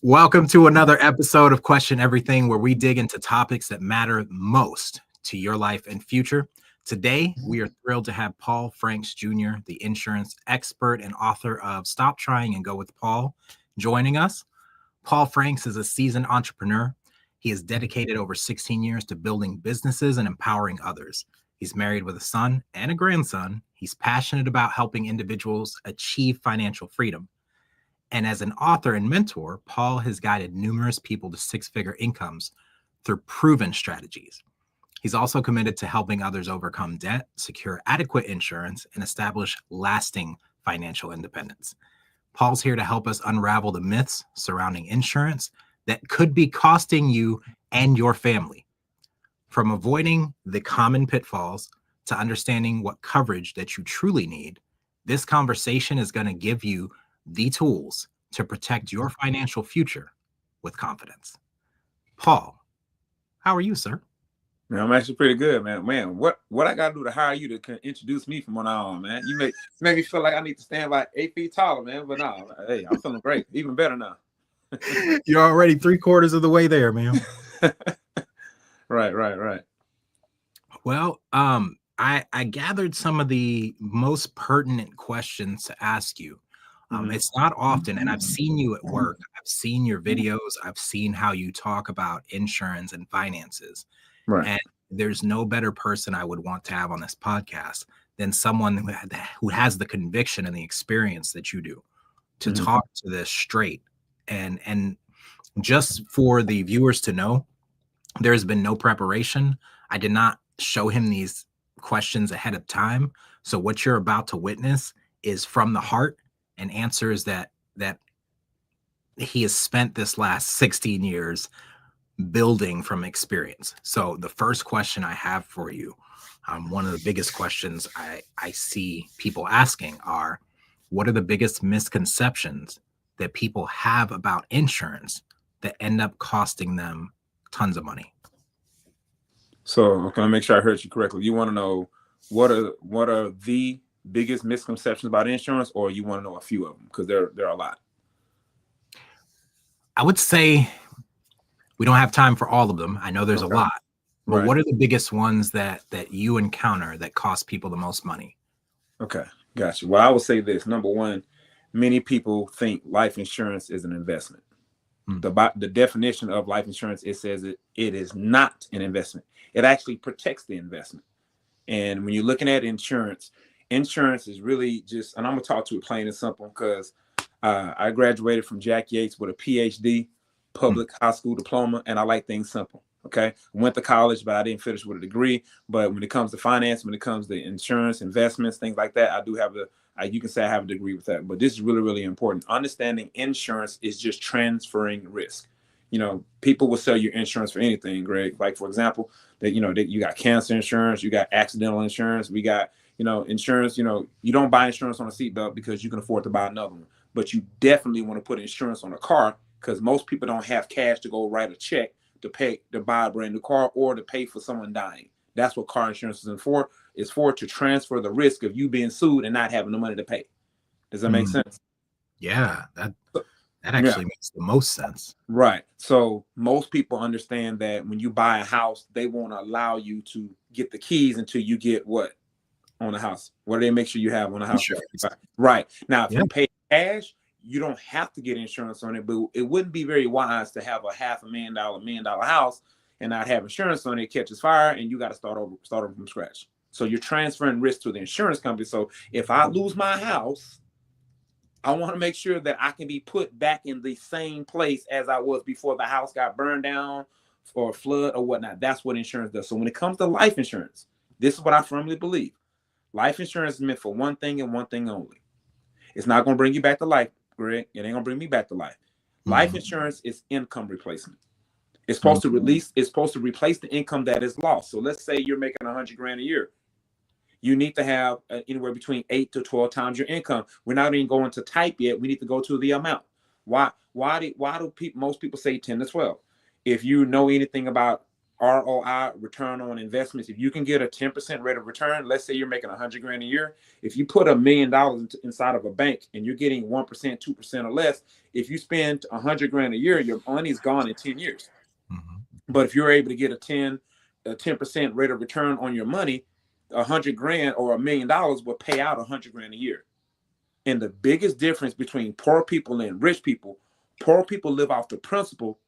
Welcome to another episode of Question Everything, where we dig into topics that matter most to your life and future. Today, we are thrilled to have Paul Franks Jr., the insurance expert and author of Stop Trying and Go with Paul, joining us. Paul Franks is a seasoned entrepreneur. He has dedicated over 16 years to building businesses and empowering others. He's married with a son and a grandson. He's passionate about helping individuals achieve financial freedom. And as an author and mentor, Paul has guided numerous people to six-figure incomes through proven strategies. He's also committed to helping others overcome debt, secure adequate insurance, and establish lasting financial independence. Paul's here to help us unravel the myths surrounding insurance that could be costing you and your family. From avoiding the common pitfalls to understanding what coverage that you truly need, this conversation is going to give you the tools to protect your financial future with confidence. Paul, how are you, sir? Man, I'm actually pretty good, man. Man, what I gotta do to hire you to introduce me from now on, man? You make me feel like I need to stand like 8 feet taller, man. But no, hey, I'm feeling great, even better now. You're already 3/4 of the way there, man. Right. Well, I gathered some of the most pertinent questions to ask you. It's not often, and I've seen you at work. I've seen your videos. I've seen how you talk about insurance and finances. Right. And there's no better person I would want to have on this podcast than someone who has the conviction and the experience that you do to talk to this straight. And just for the viewers to know, there's been no preparation. I did not show him these questions ahead of time. So what you're about to witness is from the heart and answers that he has spent this last 16 years building from experience. So the first question I have for you, one of the biggest questions I see people asking are, what are the biggest misconceptions that people have about insurance that end up costing them tons of money? So I'm gonna make sure I heard you correctly. You want to know what are the biggest misconceptions about insurance, or you want to know a few of them? Because there are a lot. I would say we don't have time for all of them. I know there's a lot, but what are the biggest ones that you encounter that cost people the most money? Okay, gotcha. Well, I would say this. Number one, many people think life insurance is an investment. The definition of life insurance, it says it is not an investment. It actually protects the investment. And when you're looking at insurance is really just, and I'm gonna talk to it plain and simple, because I graduated from Jack Yates with a PhD, public high school diploma, and I like things simple. Okay, went to college, but I didn't finish with a degree. But when it comes to finance, when it comes to insurance, investments, things like that, I do have you can say I have a degree with that. But this is really, really important. Understanding insurance is just transferring risk. You know, people will sell your insurance for anything, Greg. Like, for example, that you got cancer insurance, you got accidental insurance, we got, insurance. You don't buy insurance on a seatbelt because you can afford to buy another one. But you definitely want to put insurance on a car, because most people don't have cash to go write a check to buy a brand new car or to pay for someone dying. That's what car insurance is for. It's for to transfer the risk of you being sued and not having the money to pay. Does that make sense? Yeah, that actually makes the most sense. Right. So most people understand that when you buy a house, they won't allow you to get the keys until you get what on the house. What do they make sure you have on the house? Right. Now, if you pay cash, you don't have to get insurance on it, but it wouldn't be very wise to have a $500,000, $1 million house and not have insurance on it, catches fire, and you got to start over from scratch. So you're transferring risk to the insurance company. So if I lose my house, I want to make sure that I can be put back in the same place as I was before the house got burned down or a flood or whatnot. That's what insurance does. So when it comes to life insurance, this is what I firmly believe. Life insurance is meant for one thing and one thing only. It's not going to bring you back to life, Greg. It ain't going to bring me back to life. Life insurance is income replacement. It's supposed to replace the income that is lost. So let's say you're making $100,000 a year. You need to have anywhere between 8 to 12 times your income. We're not even going to type yet. We need to go to the amount. Why do most people say 10 to 12? If you know anything about ROI, return on investments. If you can get a 10% rate of return, let's say you're making 100 grand a year. If you put $1 million inside of a bank and you're getting 1%, 2% or less, if you spend 100 grand a year, your money's gone in 10 years. Mm-hmm. But if you're able to get a 10% rate of return on your money, 100 grand or $1 million will pay out 100 grand a year. And the biggest difference between poor people and rich people live off the principal,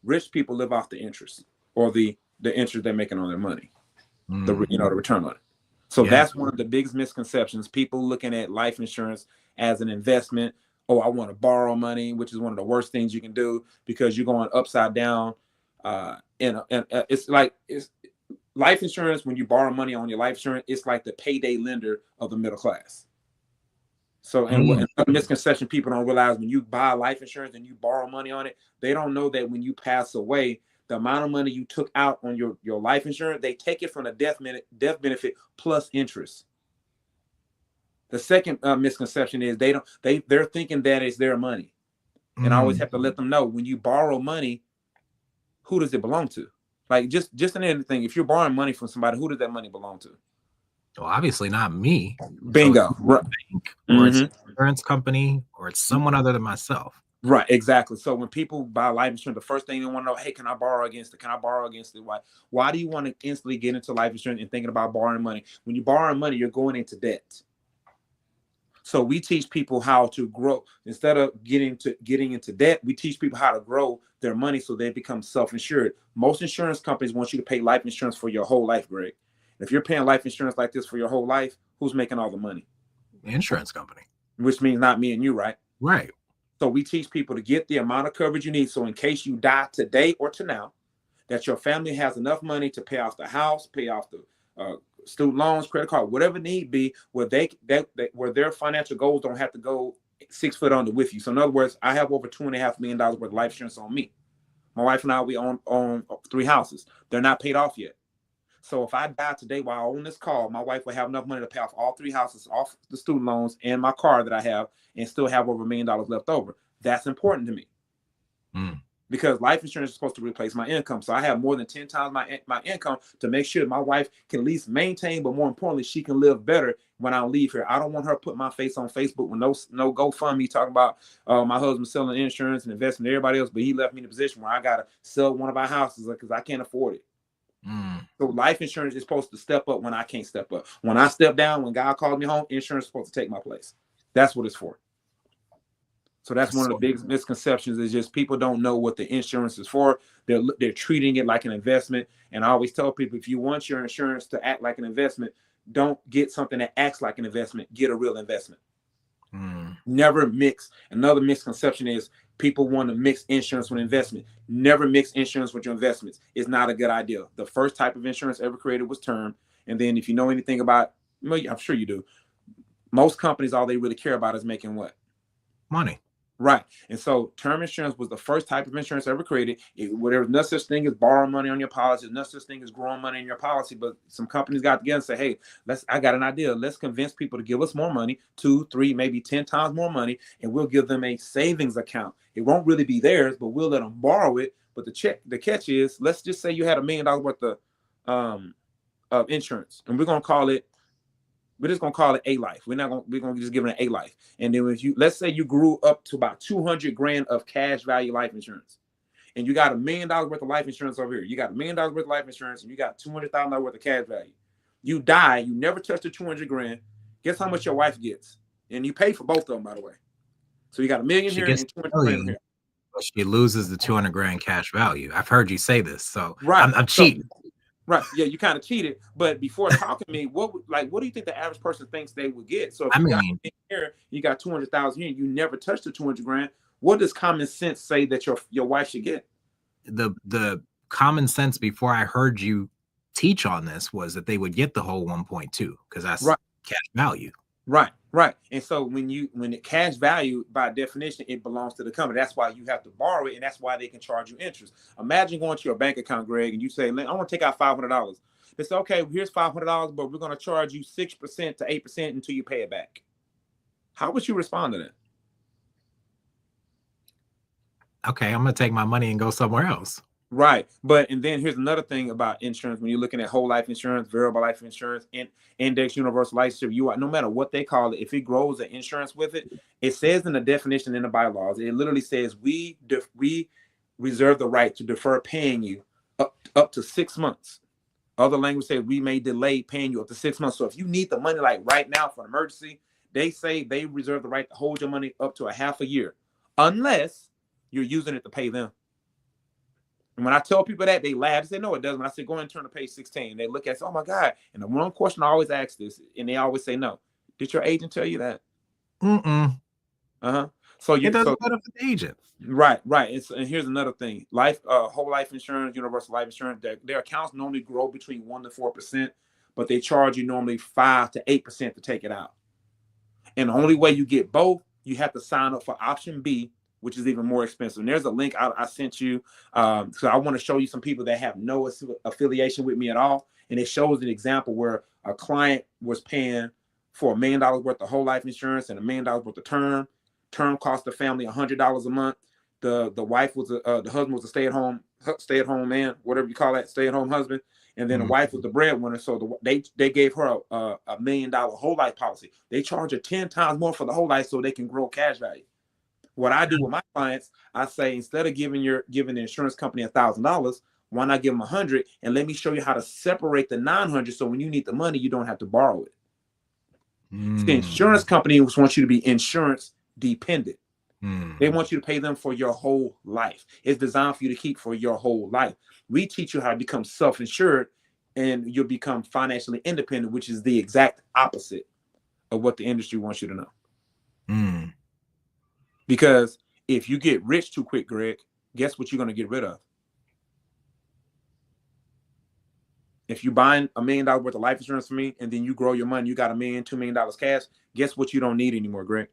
rich people live off the interest, or the interest they're making on their money, the return on it. So that's one of the biggest misconceptions. People looking at life insurance as an investment. Oh, I want to borrow money, which is one of the worst things you can do, because you're going upside down. It's life insurance. When you borrow money on your life insurance, it's like the payday lender of the middle class. So, another misconception people don't realize, when you buy life insurance and you borrow money on it, they don't know that when you pass away, the amount of money you took out on your life insurance, they take it from the death benefit plus interest. The second misconception is they're thinking that it's their money. And I always have to let them know, when you borrow money, who does it belong to? Like, just in anything, if you're borrowing money from somebody, who does that money belong to? Well, obviously not me. Bingo. So right. Bank, or it's an insurance company, or it's someone other than myself. Right, exactly. So when people buy life insurance, the first thing they want to know, hey, can I borrow against it? Can I borrow against it? Why do you want to instantly get into life insurance and thinking about borrowing money? When you borrow money, you're going into debt. So we teach people how to grow. Instead of getting into debt, we teach people how to grow their money so they become self-insured. Most insurance companies want you to pay life insurance for your whole life, Greg. If you're paying life insurance like this for your whole life, who's making all the money? The insurance company. Which means not me and you, right? Right. So we teach people to get the amount of coverage you need. So in case you die today or now, that your family has enough money to pay off the house, pay off the student loans, credit card, whatever need be, where where their financial goals don't have to go 6 foot under with you. So in other words, I have over $2.5 million worth of life insurance on me. My wife and I, we own 3 houses. They're not paid off yet. So if I die today while I own this car, my wife will have enough money to pay off all 3 houses, off the student loans and my car that I have, and still have over $1 million left over. That's important to me. Because life insurance is supposed to replace my income. So I have more than 10 times my income to make sure my wife can at least maintain, but more importantly, she can live better when I leave here. I don't want her to put my face on Facebook with no GoFundMe talking about my husband selling insurance and investing in everybody else, but he left me in a position where I got to sell one of our houses because I can't afford it. So life insurance is supposed to step up when I can't step up. When I step down, when God calls me home, insurance is supposed to take my place. That's what it's for. So that's one of the biggest misconceptions, is just people don't know what the insurance is for. They're treating it like an investment. And I always tell people, if you want your insurance to act like an investment, don't get something that acts like an investment. Get a real investment. Never mix. Another misconception is people want to mix insurance with investment. Never mix insurance with your investments. It's not a good idea. The first type of insurance ever created was term. And then if you know anything about, well, I'm sure you do, most companies, all they really care about is making what? Money. Right. And so term insurance was the first type of insurance ever created. There's no such thing as borrowing money on your policy. There's no such thing as growing money in your policy. But some companies got together and say, hey, I got an idea. Let's convince people to give us more money, 2, 3, maybe 10 times more money, and we'll give them a savings account. It won't really be theirs, but we'll let them borrow it. But the catch is, let's just say you had $1 million worth of insurance, and we're just gonna call it A Life. We're gonna just give it an A Life. And then let's say you grew up to about 200 grand of cash value life insurance, and you got $1 million worth of life insurance over here. You got $1 million worth of life insurance, and you got $200,000 worth of cash value. You die, you never touch the 200 grand. Guess how much your wife gets? And you pay for both of them, by the way. So you got $1 million here and 200 grand here. She loses the 200 grand cash value. I've heard you say this, so right. I'm cheating. Right. Yeah, you kind of cheated. But before talking to me, what do you think the average person thinks they would get? So if you got 200,000 here, you never touched the 200 grand. What does common sense say that your wife should get? The common sense before I heard you teach on this was that they would get the whole 1.2 because that's cash value. Right. And so when it cash value, by definition, it belongs to the company. That's why you have to borrow it, and that's why they can charge you interest. Imagine going to your bank account, Greg, and you say, I want to take out $500. They say, okay, here's $500, but we're going to charge you 6% to 8% until you pay it back. How would you respond to that? Okay, I'm going to take my money and go somewhere else. Right. But and then here's another thing about insurance. When you're looking at whole life insurance, variable life insurance, and index universal life insurance, you are, no matter what they call it, if it grows an insurance with it, it says in the definition in the bylaws, it literally says we reserve the right to defer paying you up to 6 months. Other language says we may delay paying you up to 6 months. So if you need the money like right now for an emergency, they say they reserve the right to hold your money up to a half a year, unless you're using it to pay them. And when I tell people that, they laugh. They say, no, it doesn't. When I say, go and turn to page 16, they look at it, say, oh my God. And the one question I always ask this, and they always say no. Did your agent tell you that? So it doesn't matter for the agent. Right. And here's another thing: whole life insurance, universal life insurance. Their accounts normally grow between 1% to 4%, but they charge you normally 5% to 8% to take it out. And the only way you get both, you have to sign up for option B, which is even more expensive. And there's a link I sent you. So I want to show you some people that have no affiliation with me at all. And it shows an example where a client was paying for $1 million worth of whole life insurance and $1 million worth of term. Term cost the family $100 a month. The wife was the husband was a stay-at-home man, whatever you call that, stay-at-home husband. And then the wife was the breadwinner. So they gave her a $1 million whole life policy. They charge her 10 times more for the whole life so they can grow cash value. What I do with my clients, I say, instead of giving the insurance company $1,000, why not give them $100 and let me show you how to separate the $900 so when you need the money, you don't have to borrow it. The insurance company wants you to be insurance dependent. They want you to pay them for your whole life. It's designed for you to keep for your whole life. We teach you how to become self-insured and you'll become financially independent, which is the exact opposite of what the industry wants you to know. Because if you get rich too quick, Greg, guess what you're going to get rid of? If you're buying $1 million worth of life insurance from me and then you grow your money, you got $1 million, $2 million cash, guess what you don't need anymore, Greg?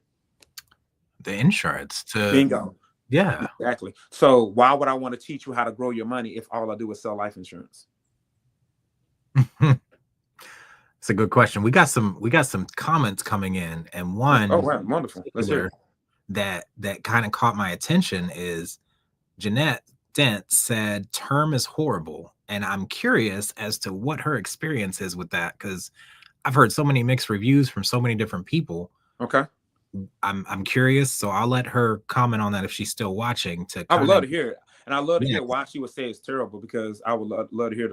The insurance to bingo. Yeah, exactly. So why would I want to teach you how to grow your money if all I do is sell life insurance? It's a good question. We got some comments coming in, and one wow, wonderful. Let's hear it. that kind of caught my attention is Jeanette Dent said term is horrible, and I'm curious as to what her experience is with that, because I've heard so many mixed reviews from so many different people. Okay. I'm curious, so I'll let her comment on that if she's still watching. I would love to hear it, and I love to hear why she would say it's terrible, because I would love to hear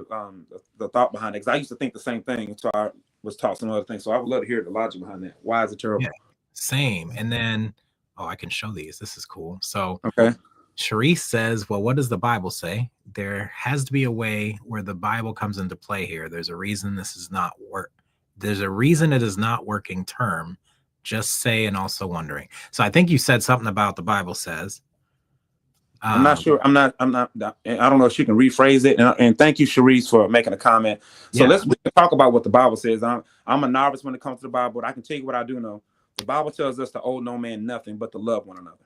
the thought behind it. Because I used to think the same thing until I was taught some other things. So I would love to hear the logic behind that. Why is it terrible? Yeah, same. And then, I can show these. This is cool. So, okay. Sharice says, well, what does the Bible say? There has to be a way where the Bible comes into play here. There's a reason this is not work. There's a reason it is not working term. Just say, and also wondering. So I think you said something about the Bible says. I'm not sure. I don't know if she can rephrase it. And thank you, Sharice, for making a comment. So we can talk about what the Bible says. I'm a novice when it comes to the Bible, but I can tell you what I do know. The Bible tells us to owe no man nothing but to love one another.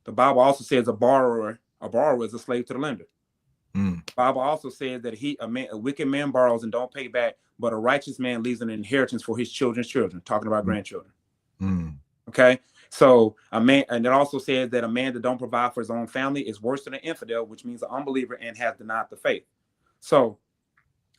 The Bible also says a borrower is a slave to the lender. The Bible also says that a wicked man borrows and don't pay back, but a righteous man leaves an inheritance for his children's children, talking about grandchildren. Okay. So and it also says that a man that don't provide for his own family is worse than an infidel, which means an unbeliever and has denied the faith. So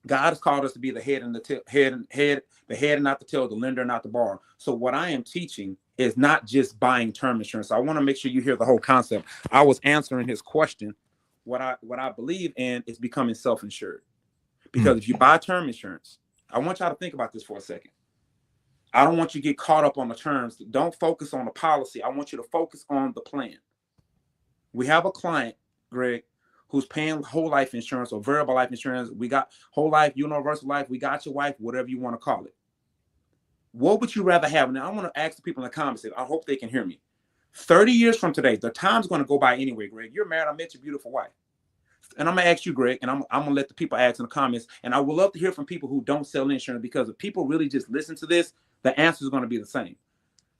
God has called us to be the head and the head and not the tail, the lender and not the borrower. So what I am teaching is not just buying term insurance. So I want to make sure you hear the whole concept. I was answering his question. What I believe in is becoming self-insured. Because if you buy term insurance, I want y'all to think about this for a second. I don't want you to get caught up on the terms. Don't focus on the policy. I want you to focus on the plan. We have a client, Greg, who's paying whole life insurance or variable life insurance. We got whole life, universal life. We got your wife, whatever you want to call it. What would you rather have? Now, I want to ask the people in the comments. I hope they can hear me. 30 years from today, the time's going to go by anyway, Greg. You're married. I met your beautiful wife. And I'm going to ask you, Greg, and I'm going to let the people ask in the comments. And I would love to hear from people who don't sell insurance, because if people really just listen to this, the answer is going to be the same.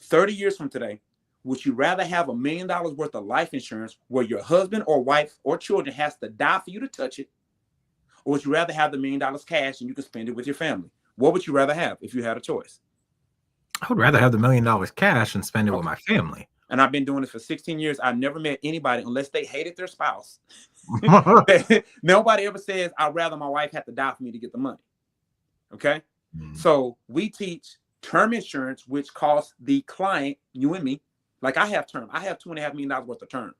30 years from today, would you rather have $1 million worth of life insurance where your husband or wife or children has to die for you to touch it? Or would you rather have the $1 million cash and you can spend it with your family? What would you rather have if you had a choice? I would rather have the $1 million cash and spend it with my family. And I've been doing this for 16 years. I've never met anybody, unless they hated their spouse, Nobody ever says, I'd rather my wife have to die for me to get the money. Okay. So we teach term insurance, which costs the client, you and me, like I have term. I have $2.5 million worth of term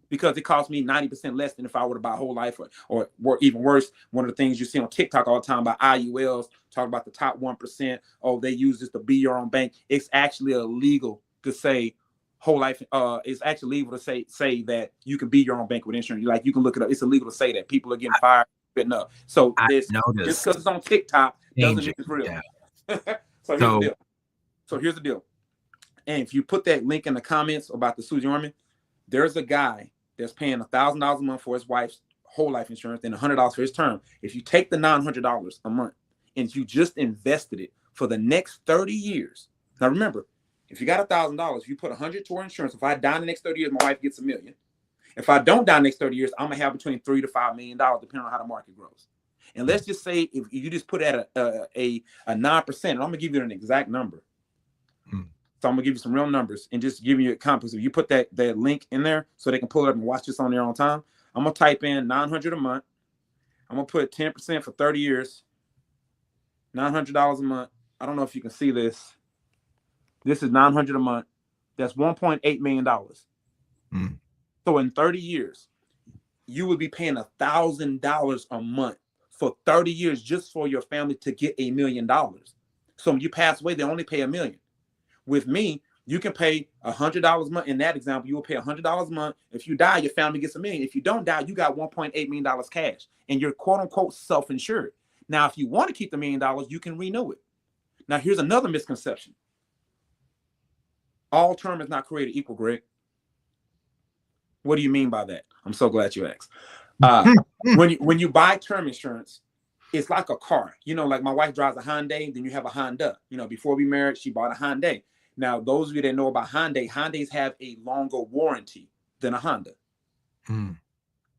because it costs me 90% less than if I were to buy whole life or even worse. One of the things you see on TikTok all the time about IULs, talk about the top 1%. Oh, they use this to be your own bank. It's actually illegal to say whole life. It's actually legal to say that you can be your own bank with insurance. Like you can look it up. It's illegal to say that. People are getting fired. Up. So this just because it's on TikTok doesn't mean it's real. Yeah. So here's the deal. Here's the deal. And if you put that link in the comments about the Susie Orman, there's a guy that's paying $1,000 a month for his wife's whole life insurance and $100 for his term. If you take the $900 a month and you just invested it for the next 30 years. Now remember, if you got $1,000, if you put $100 toward insurance, if I die in the next 30 years, my wife gets $1 million. If I don't die in the next 30 years, I'm gonna have between $3 to $5 million, depending on how the market grows. And let's just say if you just put at a 9%, and I'm gonna give you an exact number. So I'm gonna give you some real numbers and just give you a compass. If you put that link in there so they can pull it up and watch this on their own time, I'm gonna type in $900 a month. I'm gonna put 10% for 30 years, $900 a month. I don't know if you can see this. This is $900 a month. That's $1.8 million. So in 30 years, you would be paying $1,000 a month for 30 years just for your family to get $1 million. So when you pass away, they only pay $1 million. With me, you can pay $100 a month. In that example, you will pay $100 a month. If you die, your family gets $1 million. If you don't die, you got $1.8 million cash, and you're quote unquote self-insured. Now, if you want to keep the $1 million, you can renew it. Now, here's another misconception. All term is not created equal, Greg. What do you mean by that? I'm so glad you asked. When you buy term insurance, it's like a car. You know, like my wife drives a Hyundai, then you have a Honda. You know, before we married, she bought a Hyundai. Now, those of you that know about Hyundais have a longer warranty than a Honda.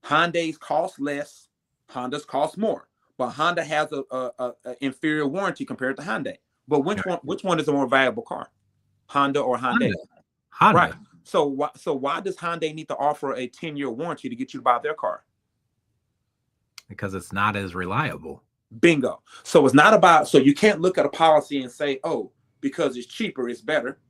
Hyundais cost less, Hondas cost more. But Honda has a inferior warranty compared to Hyundai. But which one is a more valuable car? Honda or Hyundai? Honda. Right. So why does Hyundai need to offer a 10-year warranty to get you to buy their car? Because it's not as reliable. Bingo. So it's not about, so you can't look at a policy and say, oh, because it's cheaper, it's better.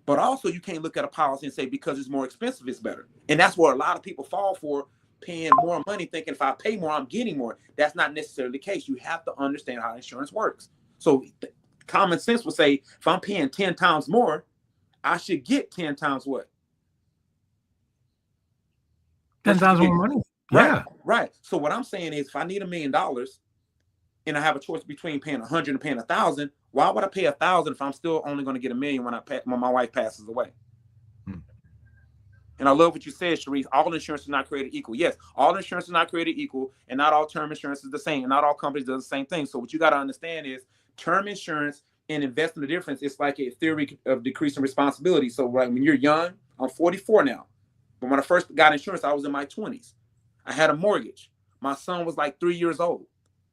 But also you can't look at a policy and say, because it's more expensive, it's better. And that's where a lot of people fall for, paying more money, thinking if I pay more, I'm getting more. That's not necessarily the case. You have to understand how insurance works. So common sense would say, if I'm paying 10 times more, I should get 10 times what? 10 times more money. Right, Yeah. Right. So what I'm saying is, if I need $1 million and I have a choice between paying 100 and paying 1,000, why would I pay 1,000 if I'm still only going to get $1 million when my wife passes away? And I love what you said, Sharice. All insurance is not created equal. Yes, all insurance is not created equal, and not all term insurance is the same, and not all companies do the same thing. So what you got to understand is term insurance and investment difference. It's like a theory of decreasing responsibility. So right when you're young, I'm 44 now, but when I first got insurance, I was in my 20s. I had a mortgage. My son was like 3 years old.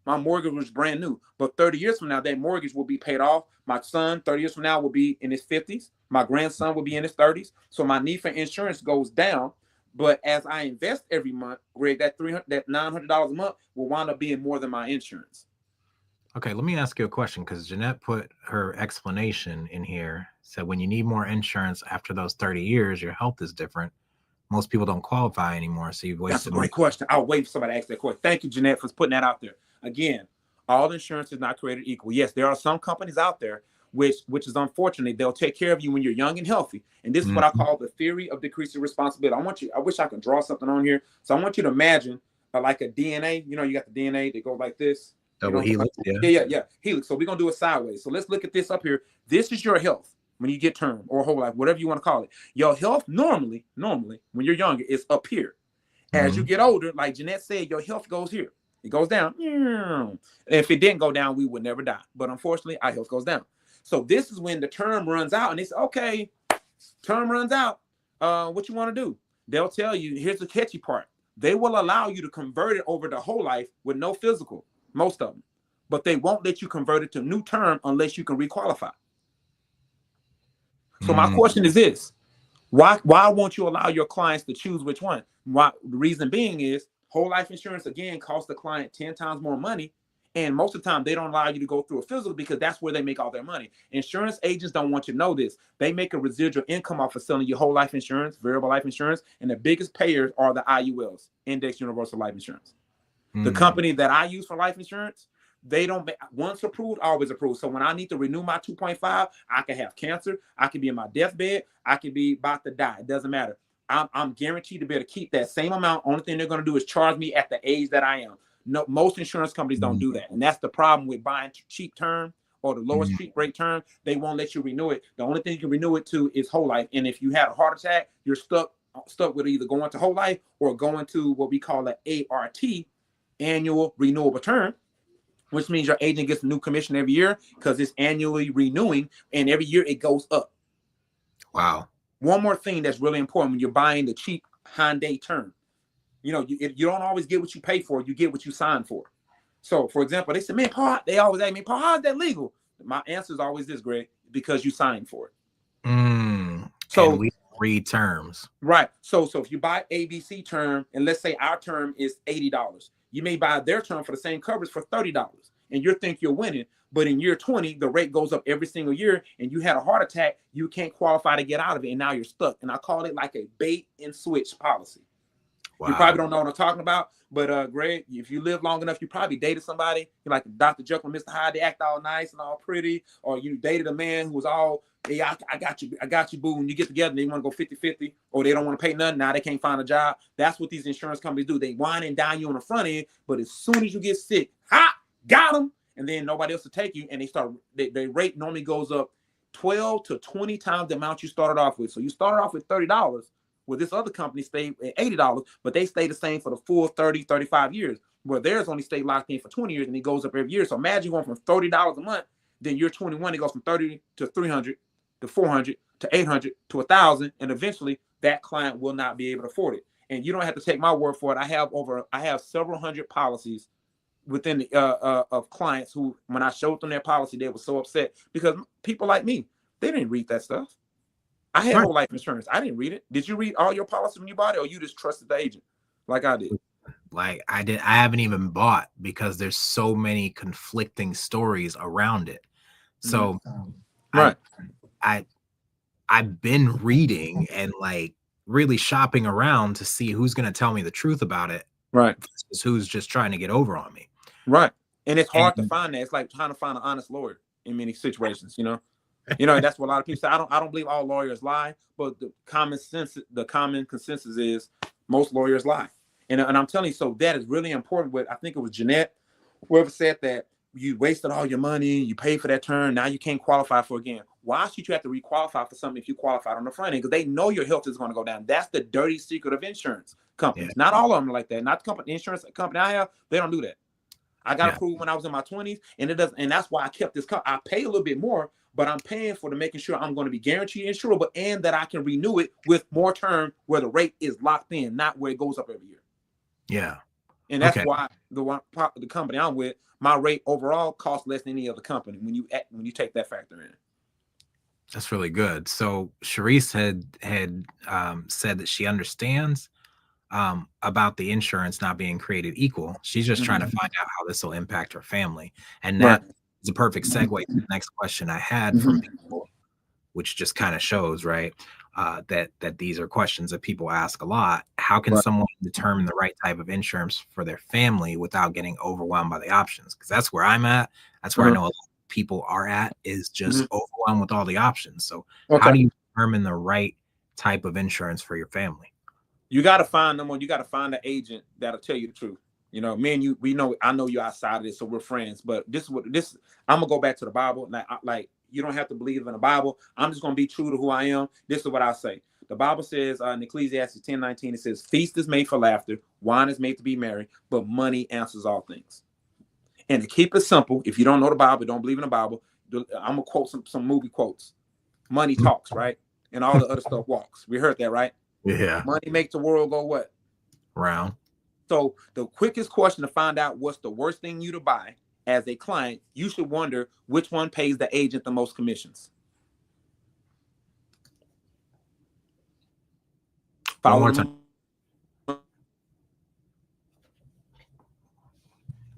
My mortgage was brand new. But 30 years from now, that mortgage will be paid off. My son, 30 years from now, will be in his 50s. My grandson will be in his 30s. So my need for insurance goes down. But as I invest every month, Greg, that $900 a month will wind up being more than my insurance. Okay, let me ask you a question, because Jeanette put her explanation in here. Said when you need more insurance after those 30 years, your health is different. Most people don't qualify anymore, so you've wasted. That's a great question. I'll wait for somebody to ask that question. Thank you, Jeanette, for putting that out there. Again, all insurance is not created equal. Yes, there are some companies out there which is unfortunate. They'll take care of you when you're young and healthy. And this is what I call the theory of decreasing responsibility. I wish I could draw something on here. So I want you to imagine like a DNA. You know, you got the DNA that goes like this. Double helix. Yeah. Helix. So we're going to do it sideways. So let's look at this up here. This is your health when you get term or whole life, whatever you want to call it. Your health normally, when you're younger, is up here. As you get older, like Jeanette said, your health goes here. It goes down. If it didn't go down, we would never die. But unfortunately, our health goes down. So this is when the term runs out, and it's okay. Term runs out. What you want to do? They'll tell you, here's the catchy part. They will allow you to convert it over to whole life with no physical, most of them. But they won't let you convert it to new term unless you can requalify. So my question is this. Why won't you allow your clients to choose which one? Why? The reason being is Whole life insurance, again, costs the client 10 times more money. And most of the time, they don't allow you to go through a physical because that's where they make all their money. Insurance agents don't want you to know this. They make a residual income off of selling you whole life insurance, variable life insurance, and the biggest payers are the IULs, Index Universal Life Insurance. The company that I use for life insurance, they don't once approved, always approved. So when I need to renew my 2.5, I can have cancer, I can be in my deathbed, I can be about to die. It doesn't matter. I'm guaranteed to be able to keep that same amount. Only thing they're going to do is charge me at the age that I am. No, most insurance companies don't do that. And that's the problem with buying cheap term or the lowest cheap rate term. They won't let you renew it. The only thing you can renew it to is whole life. And if you had a heart attack, you're stuck with either going to whole life or going to what we call an ART, annual renewable term, which means your agent gets a new commission every year because it's annually renewing, and every year it goes up. Wow. One more thing that's really important when you're buying the cheap Hyundai term. You don't always get what you pay for, you get what you sign for. So, for example, they said, man, Paul, they always ask me, Paul, how is that legal? My answer is always this, Greg, because you signed for it. So and we read terms. Right. So if you buy ABC term, and let's say our term is $80, you may buy their term for the same coverage for $30, and you think you're winning. But in year 20, the rate goes up every single year, and you had a heart attack, you can't qualify to get out of it, and now you're stuck. And I call it like a bait and switch policy. Wow. You probably don't know what I'm talking about, but Greg, if you live long enough, you probably dated somebody. You're like Dr. Jekyll and Mr. Hyde. They act all nice and all pretty, or you dated a man who was all, hey, I got you, boo. And you get together, and they want to go 50-50, or they don't want to pay nothing. Now they can't find a job. That's what these insurance companies do. They whine and dine you on the front end, but as soon as you get sick, got them, and then nobody else will take you, and their rate normally goes up 12 to 20 times the amount you started off with. So you started off with $30. Well, this other company stayed at $80, but they stay the same for the full 30, 35 years, where theirs only stay locked in for 20 years, and it goes up every year. So imagine going from $30 a month, then year 21, it goes from 30 to 300 to 400 to 800 to 1,000, and eventually that client will not be able to afford it. And you don't have to take my word for it. I have several hundred policies within the of clients who, when I showed them their policy, they were so upset because people like me, they didn't read that stuff. I had whole life insurance. I didn't read it. Did you read all your policies when you bought it, or you just trusted the agent like I did? Like I did. I haven't even bought because there's so many conflicting stories around it. So I've been reading and like really shopping around to see who's going to tell me the truth about it. Right. Versus who's just trying to get over on me. Right. And it's hard to find that. It's like trying to find an honest lawyer in many situations, that's what a lot of people say. I don't believe all lawyers lie, but the common consensus is most lawyers lie. And I'm telling you, so that is really important. I think it was Jeanette, whoever said that you wasted all your money, you paid for that term, now you can't qualify for it again. Why should you have to requalify for something if you qualified on the front end? Because they know your health is going to go down. That's the dirty secret of insurance companies. Yeah. Not all of them are like that. Not the insurance company I have, they don't do that. I got approved when I was in my 20s, and it doesn't. And that's why I kept this. I pay a little bit more, but I'm paying for making sure I'm going to be guaranteed insurable, and that I can renew it with more term where the rate is locked in, not where it goes up every year. Yeah. And that's why the company I'm with, my rate overall costs less than any other company when you take that factor in. That's really good. So Sharice had said that she understands about the insurance not being created equal. She's just trying to find out how this will impact her family. And that is a perfect segue to the next question I had from people, which just kind of shows, right, that these are questions that people ask a lot. How can someone determine the right type of insurance for their family without getting overwhelmed by the options? Because that's where I'm at. That's where I know a lot of people are at, is just overwhelmed with all the options. So how do you determine the right type of insurance for your family? You got to find them, you got to find an agent that'll tell you the truth. Me and you, I know you're outside of this, so we're friends, but I'm gonna go back to the Bible. Like you don't have to believe in the Bible. I'm just gonna be true to who I am. This is what I say. The Bible says in Ecclesiastes 10:19, it says, feast is made for laughter, wine is made to be merry, but money answers all things. And to keep it simple, if you don't know the Bible, don't believe in the Bible, I'm gonna quote some movie quotes. Money talks, right? And all the other stuff walks. We heard that, right? Yeah. Money makes the world go what? Round. So the quickest question to find out what's the worst thing you to buy as a client, you should wonder which one pays the agent the most commissions. One more time.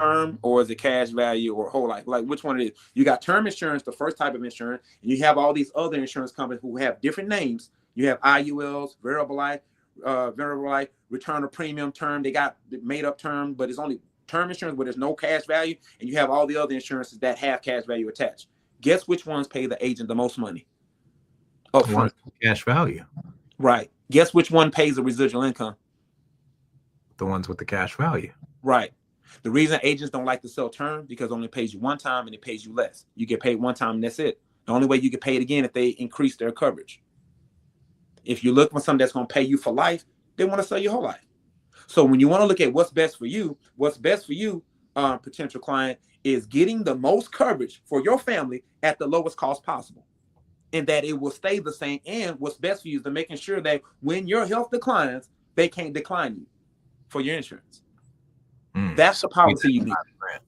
term or is it cash value or whole life? Like which one it is? You got term insurance, the first type of insurance, and you have all these other insurance companies who have different names. You have IULs, variable life, return of premium term. They got made up term, but it's only term insurance where there's no cash value, and you have all the other insurances that have cash value attached. Guess which ones pay the agent the most money up front? Cash value. Right. Guess which one pays the residual income? The ones with the cash value. Right. The reason agents don't like to sell term because it only pays you one time and it pays you less. You get paid one time and that's it. The only way you get paid again if they increase their coverage. If you look for something that's going to pay you for life, they want to sell your whole life. So when you want to look at what's best for you, potential client, is getting the most coverage for your family at the lowest cost possible, and that it will stay the same. And what's best for you is to making sure that when your health declines, they can't decline you for your insurance. That's the policy you need.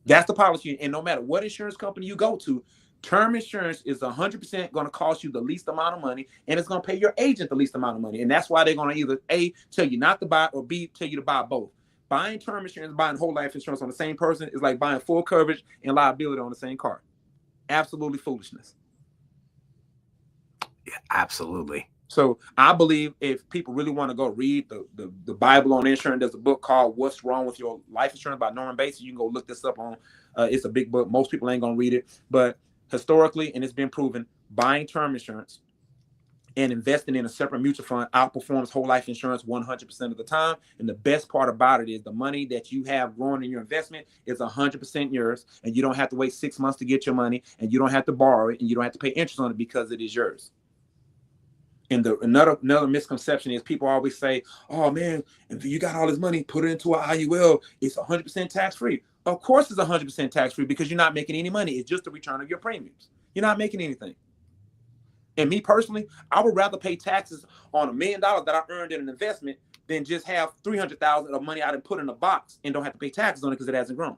That's the policy. And no matter what insurance company you go to, term insurance is 100% going to cost you the least amount of money, and it's going to pay your agent the least amount of money. And that's why they're going to either A, tell you not to buy, or B, tell you to buy both. Buying term insurance, buying whole life insurance on the same person is like buying full coverage and liability on the same car. Absolutely foolishness. Yeah, absolutely. So I believe if people really want to go read the Bible on insurance, there's a book called What's Wrong with Your Life Insurance by Norman Bates. You can go look this up on. It's a big book. Most people ain't going to read it. But historically, and it's been proven, buying term insurance and investing in a separate mutual fund outperforms whole life insurance 100% of the time. And the best part about it is the money that you have growing in your investment is 100% yours. And you don't have to wait 6 months to get your money, and you don't have to borrow it, and you don't have to pay interest on it because it is yours. And another misconception is people always say, oh man, if you got all this money, put it into an IUL, it's 100% tax-free. Of course it's 100% tax-free because you're not making any money. It's just the return of your premiums. You're not making anything. And me personally, I would rather pay taxes on $1 million that I earned in an investment than just have $300,000 of money I didn't put in a box and don't have to pay taxes on it because it hasn't grown.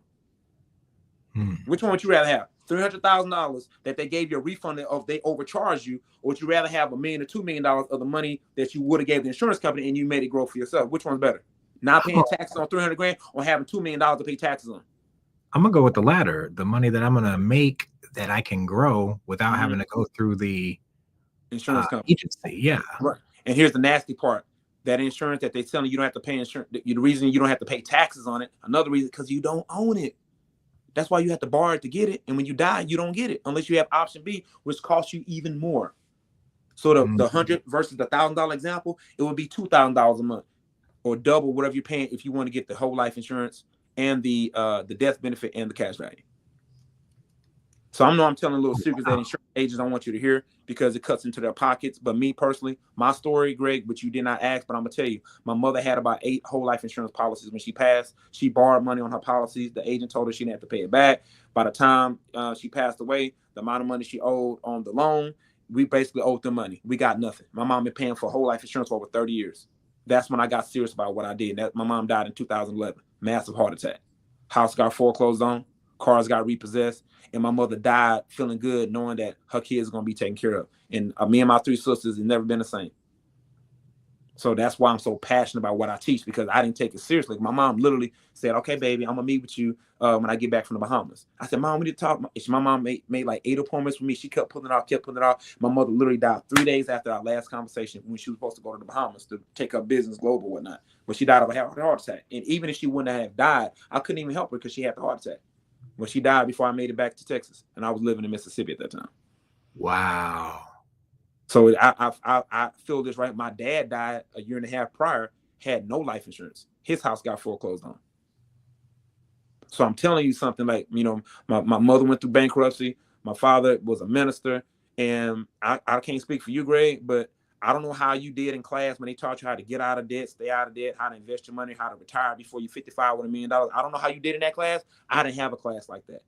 Which one would you rather have? $300,000 that they gave you a refund of, they overcharged you, or would you rather have $1 million or $2 million of the money that you would have gave the insurance company and you made it grow for yourself? Which one's better? Not paying taxes on $300,000 or having $2 million to pay taxes on? I'm gonna go with the latter. The money that I'm gonna make that I can grow without having to go through the insurance company agency. Yeah. Right. And here's the nasty part. That insurance that they're telling you don't have to pay insurance. The reason you don't have to pay taxes on it, another reason, because you don't own it. That's why you have to borrow it to get it. And when you die, you don't get it unless you have option B, which costs you even more. So the $100 versus the $1,000 example, it would be $2,000 a month, or double whatever you're paying if you want to get the whole life insurance and the death benefit and the cash value. So I know I'm telling little secrets that insurance agents don't want you to hear because it cuts into their pockets. But me personally, my story, Greg, which you did not ask, but I'm gonna tell you, my mother had about 8 whole life insurance policies when she passed. She borrowed money on her policies. The agent told her she didn't have to pay it back. By the time she passed away, the amount of money she owed on the loan, we basically owed them money. We got nothing. My mom been paying for whole life insurance for over 30 years. That's when I got serious about what I did. My mom died in 2011, massive heart attack. House got foreclosed on, cars got repossessed, and my mother died feeling good knowing that her kids are going to be taken care of. And me and my 3 sisters have never been the same. So that's why I'm so passionate about what I teach, because I didn't take it seriously. My mom literally said, okay, baby, I'm going to meet with you when I get back from the Bahamas. I said, Mom, we need to talk. My mom made like 8 appointments with me. She kept pulling it off. My mother literally died 3 days after our last conversation when she was supposed to go to the Bahamas to take her business global and whatnot. But she died of a heart attack. And even if she wouldn't have died, I couldn't even help her because she had the heart attack when she died before I made it back to Texas. And I was living in Mississippi at that time. Wow. So I feel this, right? My dad died a year and a half prior, had no life insurance. His house got foreclosed on. So I'm telling you something like, my mother went through bankruptcy. My father was a minister. And I can't speak for you, Greg, but I don't know how you did in class when they taught you how to get out of debt, stay out of debt, how to invest your money, how to retire before you're 55 with $1 million. I don't know how you did in that class. I didn't have a class like that.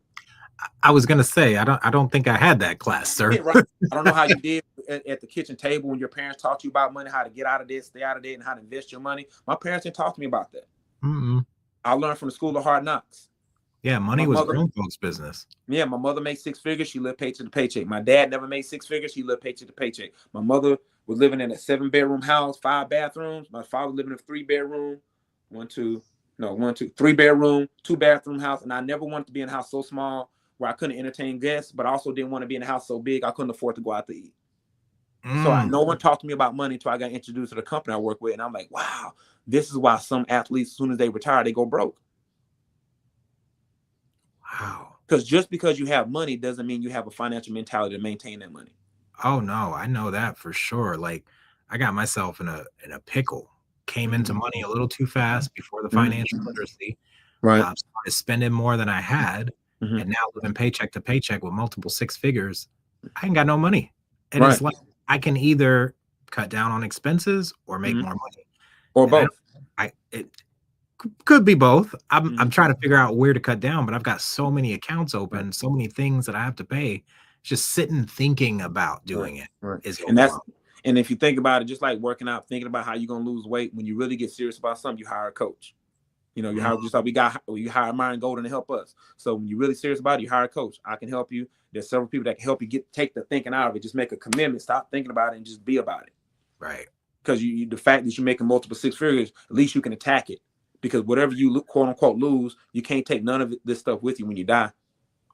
I was gonna say I don't think I had that class, sir. Yeah, right. I don't know how you did at the kitchen table when your parents taught you about money, how to get out of debt, stay out of debt, and how to invest your money. My parents didn't talk to me about that. I learned from the school of hard knocks. Yeah, money was grown folks' business. Yeah, my mother made 6 figures. She lived paycheck to paycheck. My dad never made 6 figures. He lived paycheck to paycheck. My mother was living in a 7-bedroom house, 5 bathrooms. My father living in a 3-bedroom, 1, 2, No, 1, 2, 3 bedroom, 2 bathroom house. And I never wanted to be in a house so small where I couldn't entertain guests, but I also didn't want to be in a house so big I couldn't afford to go out to eat. So no one talked to me about money until I got introduced to the company I work with. And I'm like, wow, this is why some athletes, as soon as they retire, they go broke. Wow. Because just because you have money doesn't mean you have a financial mentality to maintain that money. Oh no, I know that for sure. Like I got myself in a pickle. Came into money a little too fast before the financial literacy. Right. Started spending more than I had, and now living paycheck to paycheck with multiple 6 figures. I ain't got no money, and it's like I can either cut down on expenses or make more money, or both. It could be both. I'm trying to figure out where to cut down, but I've got so many accounts open, so many things that I have to pay. Just sitting thinking about doing it is and if you think about it, just like working out, thinking about how you're gonna lose weight, when you really get serious about something, you hire a coach. You know, you hire just like you hire Myron Golden to help us. So when you're really serious about it, you hire a coach. I can help you. There's several people that can help you take the thinking out of it. Just make a commitment. Stop thinking about it and just be about it. Right. Because the fact that you're making multiple 6 figures, at least you can attack it. Because whatever you quote unquote lose, you can't take none of this stuff with you when you die.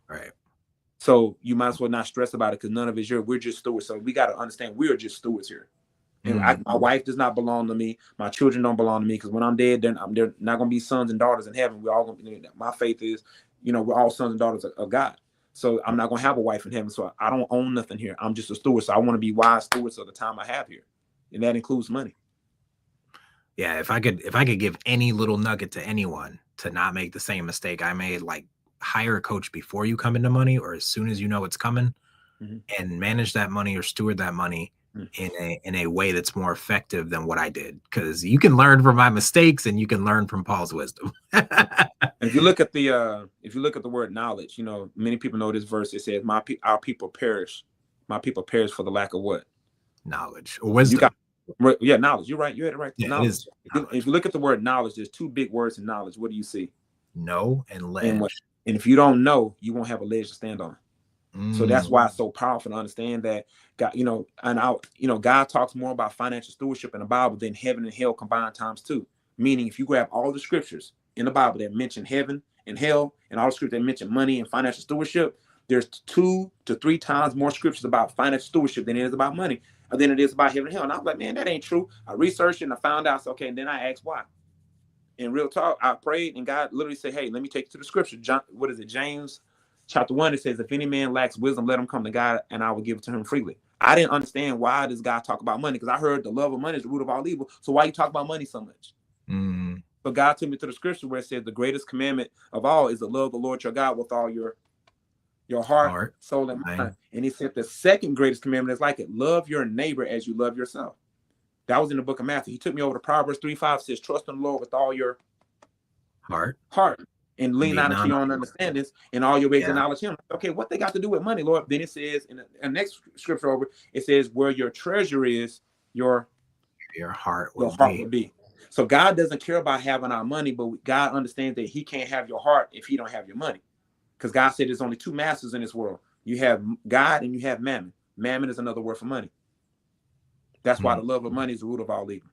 Right. So you might as well not stress about it because none of it's yours. We're just stewards. So we got to understand we are just stewards here. And my wife does not belong to me. My children don't belong to me because when I'm dead, then they're not going to be sons and daughters in heaven. We're all going to be. My faith is, we're all sons and daughters of God. So I'm not going to have a wife in heaven. So I don't own nothing here. I'm just a steward. So I want to be wise stewards of the time I have here, and that includes money. Yeah, if I could give any little nugget to anyone to not make the same mistake I made, like hire a coach before you come into money or as soon as you know it's coming, and manage that money or steward that money in a way that's more effective than what I did. Because you can learn from my mistakes and you can learn from Paul's wisdom. If you look at the word knowledge, many people know this verse. It says, our people perish. My people perish for the lack of what? Knowledge or wisdom. Knowledge. You're right. You had it right. Yeah, knowledge. If you look at the word knowledge, there's 2 big words in knowledge. What do you see? Know and ledge. And if you don't know, you won't have a ledge to stand on. So that's why it's so powerful to understand that God, God talks more about financial stewardship in the Bible than heaven and hell combined times 2. Meaning, if you grab all the scriptures in the Bible that mention heaven and hell, and all the scriptures that mention money and financial stewardship, there's 2 to 3 times more scriptures about financial stewardship than it is about money, than it is about heaven and hell. And I was like, man, that ain't true. I researched it and I found out. So, okay, and then I asked why. In real talk, I prayed and God literally said, hey, let me take you to the scripture. James chapter 1, it says, if any man lacks wisdom, let him come to God and I will give it to him freely. I didn't understand why does God talk about money, because I heard the love of money is the root of all evil. So why you talk about money so much? But God took me to the scripture where it says the greatest commandment of all is to love the Lord your God with all your heart, soul, and mind. And he said the second greatest commandment is like it. Love your neighbor as you love yourself. That was in the book of Matthew. He took me over to Proverbs 3:5, says, trust in the Lord with all your heart. And lean not into your own understandings, and all your ways acknowledge him. Okay, what they got to do with money, Lord? Then it says in the next scripture over, it says, where your treasure is, your heart will be. So God doesn't care about having our money, but God understands that he can't have your heart if he don't have your money. Because God said there's only 2 masters in this world. You have God and you have mammon. Mammon is another word for money. That's why the love of money is the root of all evil.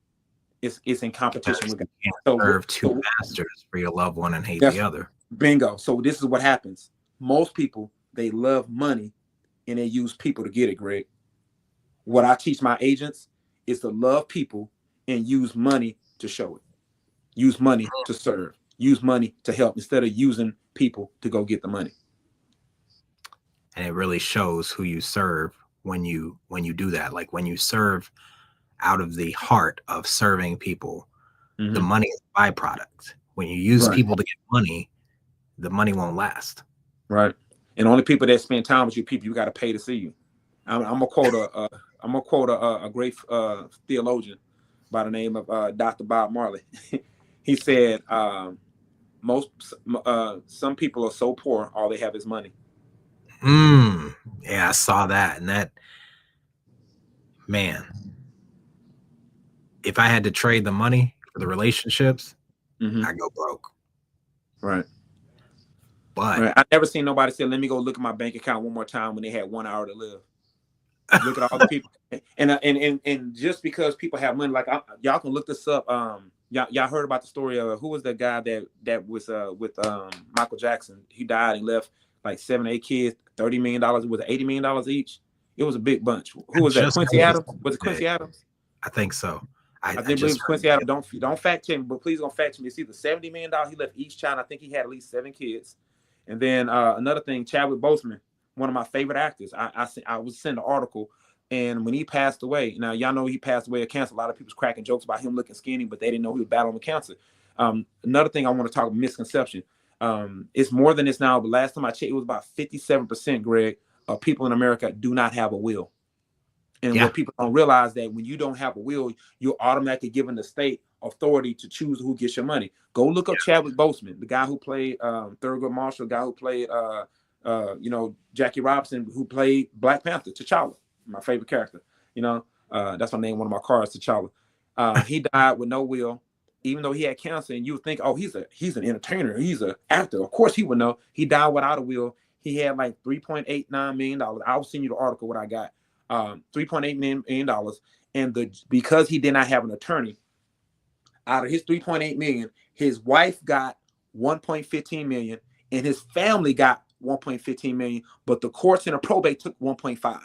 It's in competition with God. You can't serve 2 masters for your loved one and hate the other. Bingo. So this is what happens. Most people, they love money and they use people to get it, Greg. What I teach my agents is to love people and use money to show it. Use money to serve. Use money to help instead of using people to go get the money. And it really shows who you serve when you do that. Like when you serve out of the heart of serving people, the money is a byproduct. When you use people to get money, the money won't last. Right. And only people that spend time with you, people you got to pay to see you. I'm gonna quote a great theologian by the name of Dr. Bob Marley. He said, some people are so poor, all they have is money. Yeah, I saw that. And that, man, if I had to trade the money for the relationships, I'd go broke. Right. But I never seen nobody say, let me go look at my bank account one more time when they had 1 hour to live. Look at all the people. And just because people have money, like y'all can look this up. Y'all heard about the story of who was the guy that was with Michael Jackson? He died and left like 7 or 8 kids, $30 million. Was it $80 million each? It was a big bunch. Who was that? Quincy Adams? Was it Quincy Adams? I think so. I think believe it's Quincy Adams. Don't fact check me, but please don't fact check me. It's either $70 million he left each child. I think he had at least 7 kids. And then another thing, Chadwick Boseman, one of my favorite actors. I was sent an article, and when he passed away, now y'all know he passed away of cancer. A lot of people's cracking jokes about him looking skinny, but they didn't know he was battling with cancer. Another thing I want to talk about, misconception. It's more than this now, but last time I checked, it was about 57%, Greg, of people in America do not have a will. And what people don't realize that when you don't have a will, you're automatically given the state authority to choose who gets your money. Go look up Chadwick Boseman, the guy who played Thurgood Marshall, the guy who played Jackie Robinson, who played Black Panther, T'Challa, my favorite character. That's my name, one of my cars, T'Challa. He died with no will, even though he had cancer. And you would think, oh, he's an entertainer, he's an actor. Of course he would know. He died without a will. He had like $3.89 million. I'll send you the article what I got. $3.8 million, and because he did not have an attorney, out of his $3.8 million, his wife got $1.15 million, and his family got $1.15 million, but the courts and the probate took $1.5. I'm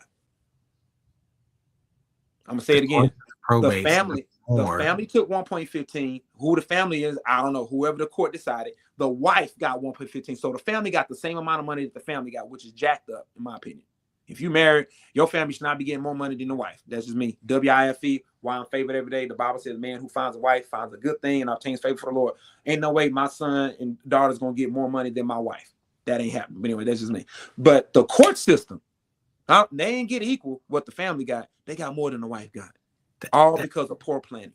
gonna say it again. The family took $1.15. Who the family is, I don't know. Whoever the court decided, the wife got $1.15. So the family got the same amount of money that the family got, which is jacked up, in my opinion. If you married, your family should not be getting more money than the wife. That's just me. WIFE, why I'm favored every day. The Bible says, man who finds a wife finds a good thing and obtains favor for the Lord. Ain't no way my son and daughter's going to get more money than my wife. That ain't happening. But anyway, that's just me. But the court system, they ain't get equal what the family got. They got more than the wife got. All because of poor planning.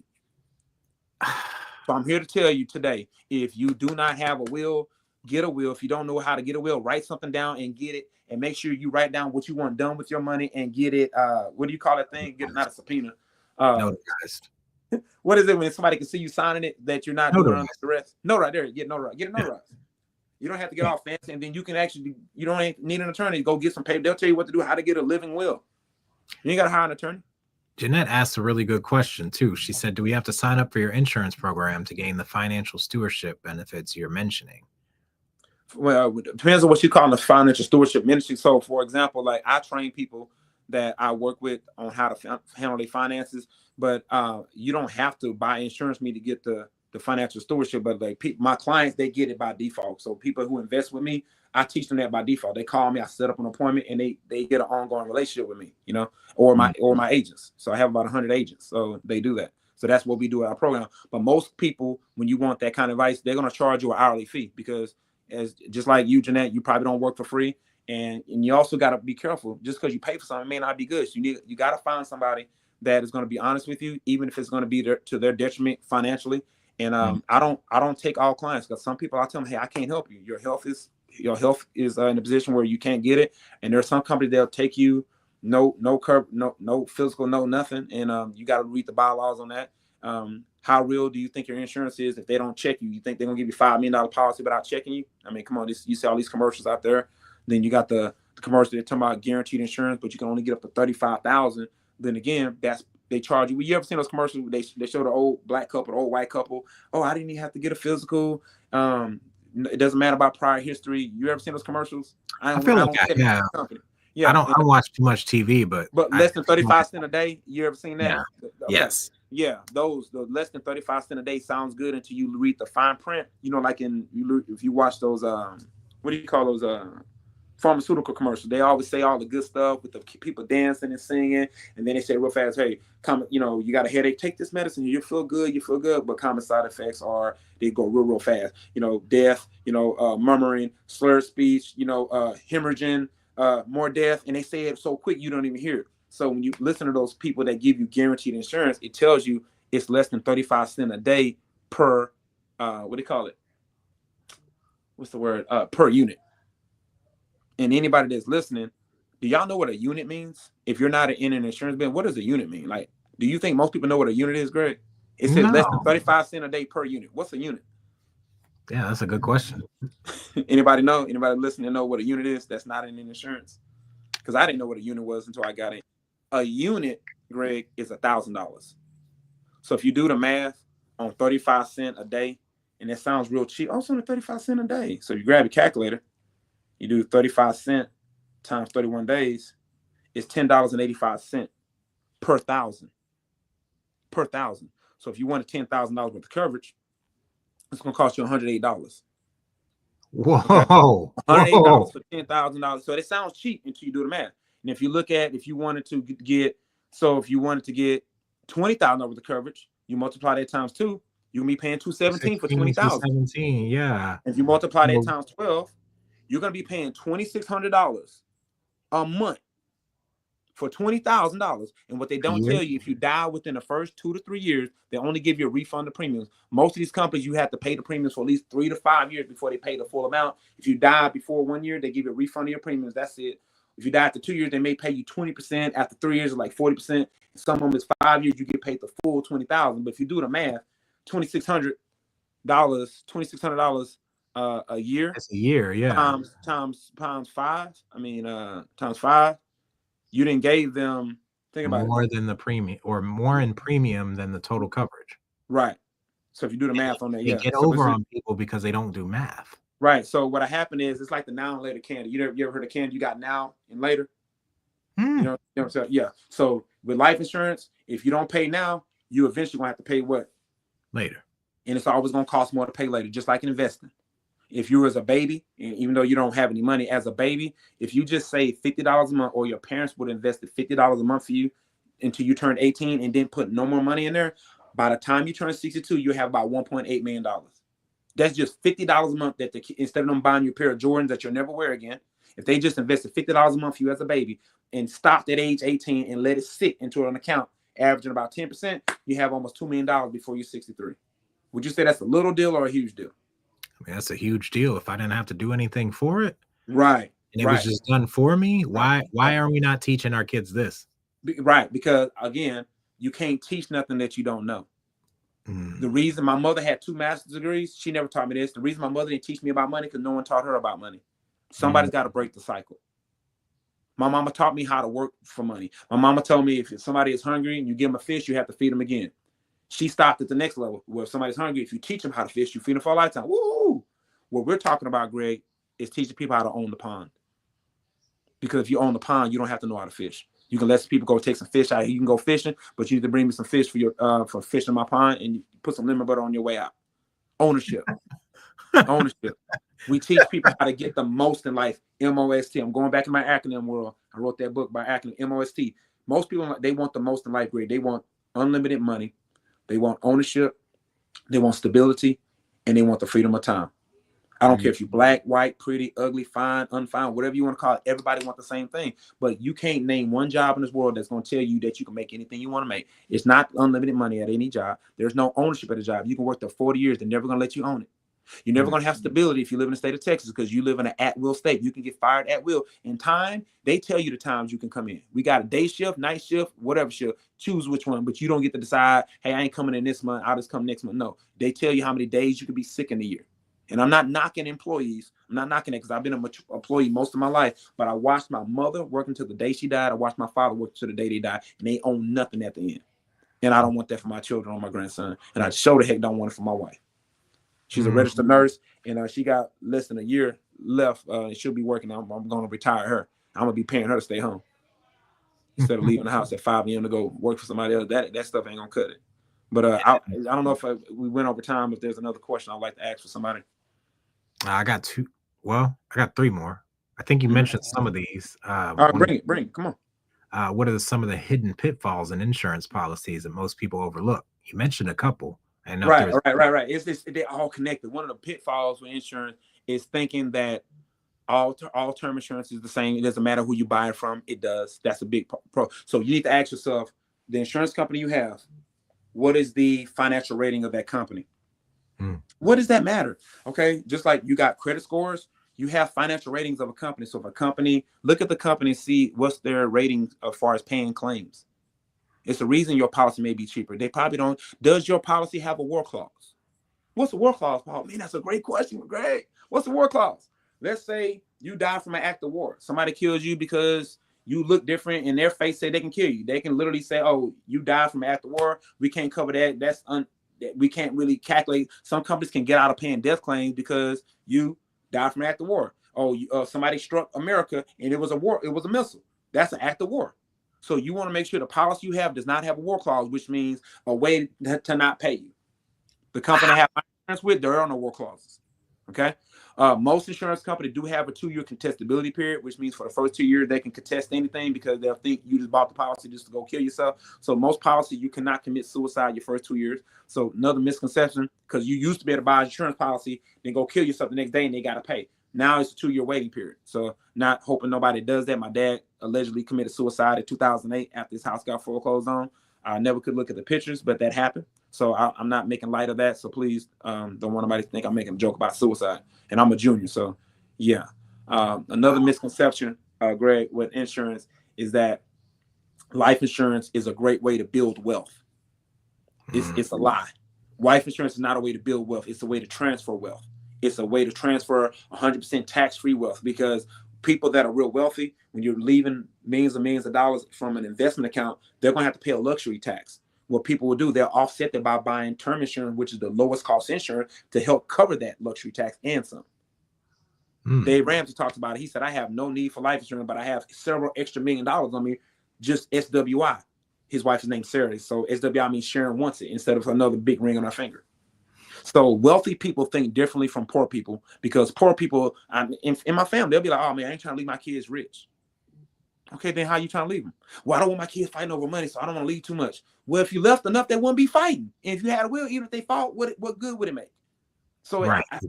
So I'm here to tell you today, if you do not have a will, get a will. If you don't know how to get a will, write something down and get it. And make sure you write down what you want done with your money and get it. What do you call that thing? Get it, not a subpoena. Notarized. What is it when somebody can see you signing it that you're not doing under duress? No, right there. Get notarized. Get it notarized. You don't have to get all fancy, and then you can actually. You don't need an attorney. Go get some paper. They'll tell you what to do, how to get a living will. You ain't got to hire an attorney. Jeanette asked a really good question too. She said, "Do we have to sign up for your insurance program to gain the financial stewardship benefits you're mentioning?" Well, it depends on what you call the financial stewardship ministry. So, for example, like I train people that I work with on how to handle their finances, but you don't have to buy insurance me to get the financial stewardship. But like my clients, they get it by default. So people who invest with me, I teach them that by default. They call me, I set up an appointment, and they get an ongoing relationship with me, or my agents. So I have about 100 agents, so they do that. So that's what we do at our program. But most people, when you want that kind of advice, they're going to charge you an hourly fee because just like you, Jeanette, you probably don't work for free. And you also got to be careful. Just because you pay for something, it may not be good. So you got to find somebody that is going to be honest with you, even if it's going to be to their detriment financially. And I don't take all clients, because some people I tell them, hey, I can't help you. Your health is in a position where you can't get it. And there's some companies they'll take you no physical, no nothing. And you got to read the bylaws on that. How real do you think your insurance is? If they don't check you, you think they're gonna give you $5 million policy without checking you? I mean, come on, you see all these commercials out there. Then you got the commercial they're talking about guaranteed insurance, but you can only get up to $35,000. Then again, they charge you. You ever seen those commercials? They show the old black couple, the old white couple. Oh, I didn't even have to get a physical. It doesn't matter about prior history. You ever seen those commercials? I don't watch too much TV, but less than 35 cents a day. You ever seen that? Yeah. Okay. Yes. Yeah, the less than 35 cents a day sounds good until you read the fine print. Like if you watch those what do you call those pharmaceutical commercials? They always say all the good stuff with the people dancing and singing, and then they say real fast, hey, you got a headache, take this medicine, you feel good, but common side effects are they go real fast. Death, murmuring, slurred speech, hemorrhaging, more death, and they say it so quick you don't even hear it. So when you listen to those people that give you guaranteed insurance, it tells you it's less than 35 cents a day per, what do you call it? What's the word? Per unit. And anybody that's listening, do y'all know what a unit means? If you're not in an insurance business, what does a unit mean? Like, do you think most people know what a unit is, Greg? It says less than 35 cents a day per unit. What's a unit? Yeah, that's a good question. Anybody know? Anybody listening know what a unit is that's not in insurance? Because I didn't know what a unit was until I got in. A unit, Greg, is $1,000. So if you do the math, on 35 cents a day. And that sounds real cheap. Oh, it's only 35 cents a day. So you grab your calculator, you do 35 cents times 31 days, it's $10.85 per thousand. Per thousand. So if you wanted $10,000 worth of coverage, it's going to cost you $108. Whoa, okay? $108 whoa. for $10,000. So it sounds cheap until you do the math. And if you look at, if you wanted to get $20,000 worth of coverage, you multiply that times 2, you're going to be paying $217 for $20,000. $217, yeah. If you multiply that times 12, you're going to be paying $2,600 a month for $20,000. And what they don't tell you, if you die within the first 2 to 3 years, they only give you a refund of premiums. Most of these companies, you have to pay the premiums for at least 3 to 5 years before they pay the full amount. If you die before 1 year, they give you a refund of your premiums. That's it. If you die after 2 years, they may pay you 20%. After 3 years, like 40%. Some of them is 5 years, you get paid the full $20,000. But if you do the math, $2,600 a year. That's a year, yeah. Times 5. Times 5. You didn't gave them, think about more it, than the premium, or more in premium than the total coverage. Right. So if you do the math on that, they get over on people because they don't do math. Right. So what happened is, it's like the now and later candy. You ever heard of candy? You got now and later. You know what I'm saying? Yeah. So with life insurance, if you don't pay now, you eventually gonna have to pay what? Later. And it's always gonna cost more to pay later, just like in investing. If you were as a baby, and even though you don't have any money as a baby, if you just save $50 a month, or your parents would invest $50 a month for you until you turn 18 and then put no more money in there, by the time you turn 62, you have about $1.8 million. That's just $50 a month that instead of them buying you a pair of Jordans that you'll never wear again, if they just invested $50 a month for you as a baby and stopped at age 18 and let it sit into an account, averaging about 10%, you have almost $2 million before you're 63. Would you say that's a little deal or a huge deal? I mean, that's a huge deal. If I didn't have to do anything for it, right, and it was just done for me, why are we not teaching our kids this? Right, because again, you can't teach nothing that you don't know. The reason my mother had 2 master's degrees, she never taught me this. The reason my mother didn't teach me about money, because no one taught her about money. Somebody's got to break the cycle. My mama taught me how to work for money. My mama told me if somebody is hungry and you give them a fish, you have to feed them again. She stopped at the next level, where if somebody's hungry, if you teach them how to fish, you feed them for a lifetime. Woo! What we're talking about, Greg, is teaching people how to own the pond. Because if you own the pond, you don't have to know how to fish. You can let people go take some fish out. You can go fishing, but you need to bring me some fish for fishing in my pond, and you put some lemon butter on your way out. Ownership. Ownership. We teach people how to get the most in life. MOST. I'm going back in my acronym world. I wrote that book by acronym MOST. Most people, they want the most in life, Greg. They want unlimited money. They want ownership. They want stability, and they want the freedom of time. I don't care if you're black, white, pretty, ugly, fine, unfine, whatever you want to call it. Everybody wants the same thing. But you can't name one job in this world that's going to tell you that you can make anything you want to make. It's not unlimited money at any job. There's no ownership at a job. You can work there 40 years. They're never going to let you own it. You're never going to have stability if you live in the state of Texas, because you live in an at-will state. You can get fired at will. In time, they tell you the times you can come in. We got a day shift, night shift, whatever shift. Choose which one, but you don't get to decide, hey, I ain't coming in this month. I'll just come next month. No, they tell you how many days you could be sick in a year. And I'm not knocking employees. I'm not knocking it, because I've been an employee most of my life. But I watched my mother work until the day she died. I watched my father work until the day they died. And they own nothing at the end. And I don't want that for my children or my grandson. And I sure the heck don't want it for my wife. She's a registered nurse, and she got less than a year left. And she'll be working. I'm going to retire her. I'm going to be paying her to stay home instead of leaving the house at 5 a.m. to go work for somebody else. That stuff ain't going to cut it. But I don't know if we went over time. If there's another question I'd like to ask for somebody. I got 2. Well, I got 3 more. I think you mentioned some of these. All right, bring it. Come on. What are some of the hidden pitfalls in insurance policies that most people overlook? You mentioned a couple. Right. They're all connected. One of the pitfalls with insurance is thinking that all term insurance is the same. It doesn't matter who you buy it from. It does. That's a big pro. So you need to ask yourself, the insurance company you have, what is the financial rating of that company? What does that matter? Okay, just like you got credit scores, you have financial ratings of a company. So if a company, look at the company, see what's their rating as far as paying claims. It's the reason your policy may be cheaper. They probably don't. Does your policy have a war clause? What's a war clause, Paul? Man, that's a great question, Greg. What's the war clause? Let's say you die from an act of war. Somebody kills you because you look different, and their face say they can kill you. They can literally say, "Oh, you died from an act of war. We can't cover that. we can't really calculate. Some companies can get out of paying death claims because you died from an act of war. Oh, somebody struck America and it was a war. It was a missile. That's an act of war. So you want to make sure the policy you have does not have a war clause, which means a way to not pay you. The company I have insurance with, there are no war clauses. Okay. Most insurance companies do have a 2-year contestability period, which means for the first 2 years they can contest anything because they'll think you just bought the policy just to go kill yourself. So most policies you cannot commit suicide your first 2 years. So another misconception, because you used to be able to buy an insurance policy, then go kill yourself the next day and they got to pay. Now it's a 2-year waiting period. So not hoping nobody does that. My dad allegedly committed suicide in 2008 after his house got foreclosed on. I never could look at the pictures, but that happened. So I'm not making light of that. So please don't want nobody to think I'm making a joke about suicide. And I'm a junior. So yeah. Another misconception, Greg, with insurance is that life insurance is a great way to build wealth. It's a lie. Life insurance is not a way to build wealth. It's a way to transfer wealth. It's a way to transfer 100% tax-free wealth, because people that are real wealthy, when you're leaving millions and millions of dollars from an investment account, they're going to have to pay a luxury tax. What people will do, they'll offset that by buying term insurance, which is the lowest cost insurance, to help cover that luxury tax and some. Dave Ramsey talks about it. He said, I have no need for life insurance, but I have several extra $1 million on me, just SWI. His wife's name Sarah. So SWI means Sharon wants it instead of another big ring on her finger. So wealthy people think differently from poor people, because poor people, in my family, they'll be like, oh man, I ain't trying to leave my kids rich. Okay, then how you trying to leave them? Well, I don't want my kids fighting over money, so I don't want to leave too much. Well, if you left enough, they wouldn't be fighting. And if you had a will, even if they fought, what good would it make? So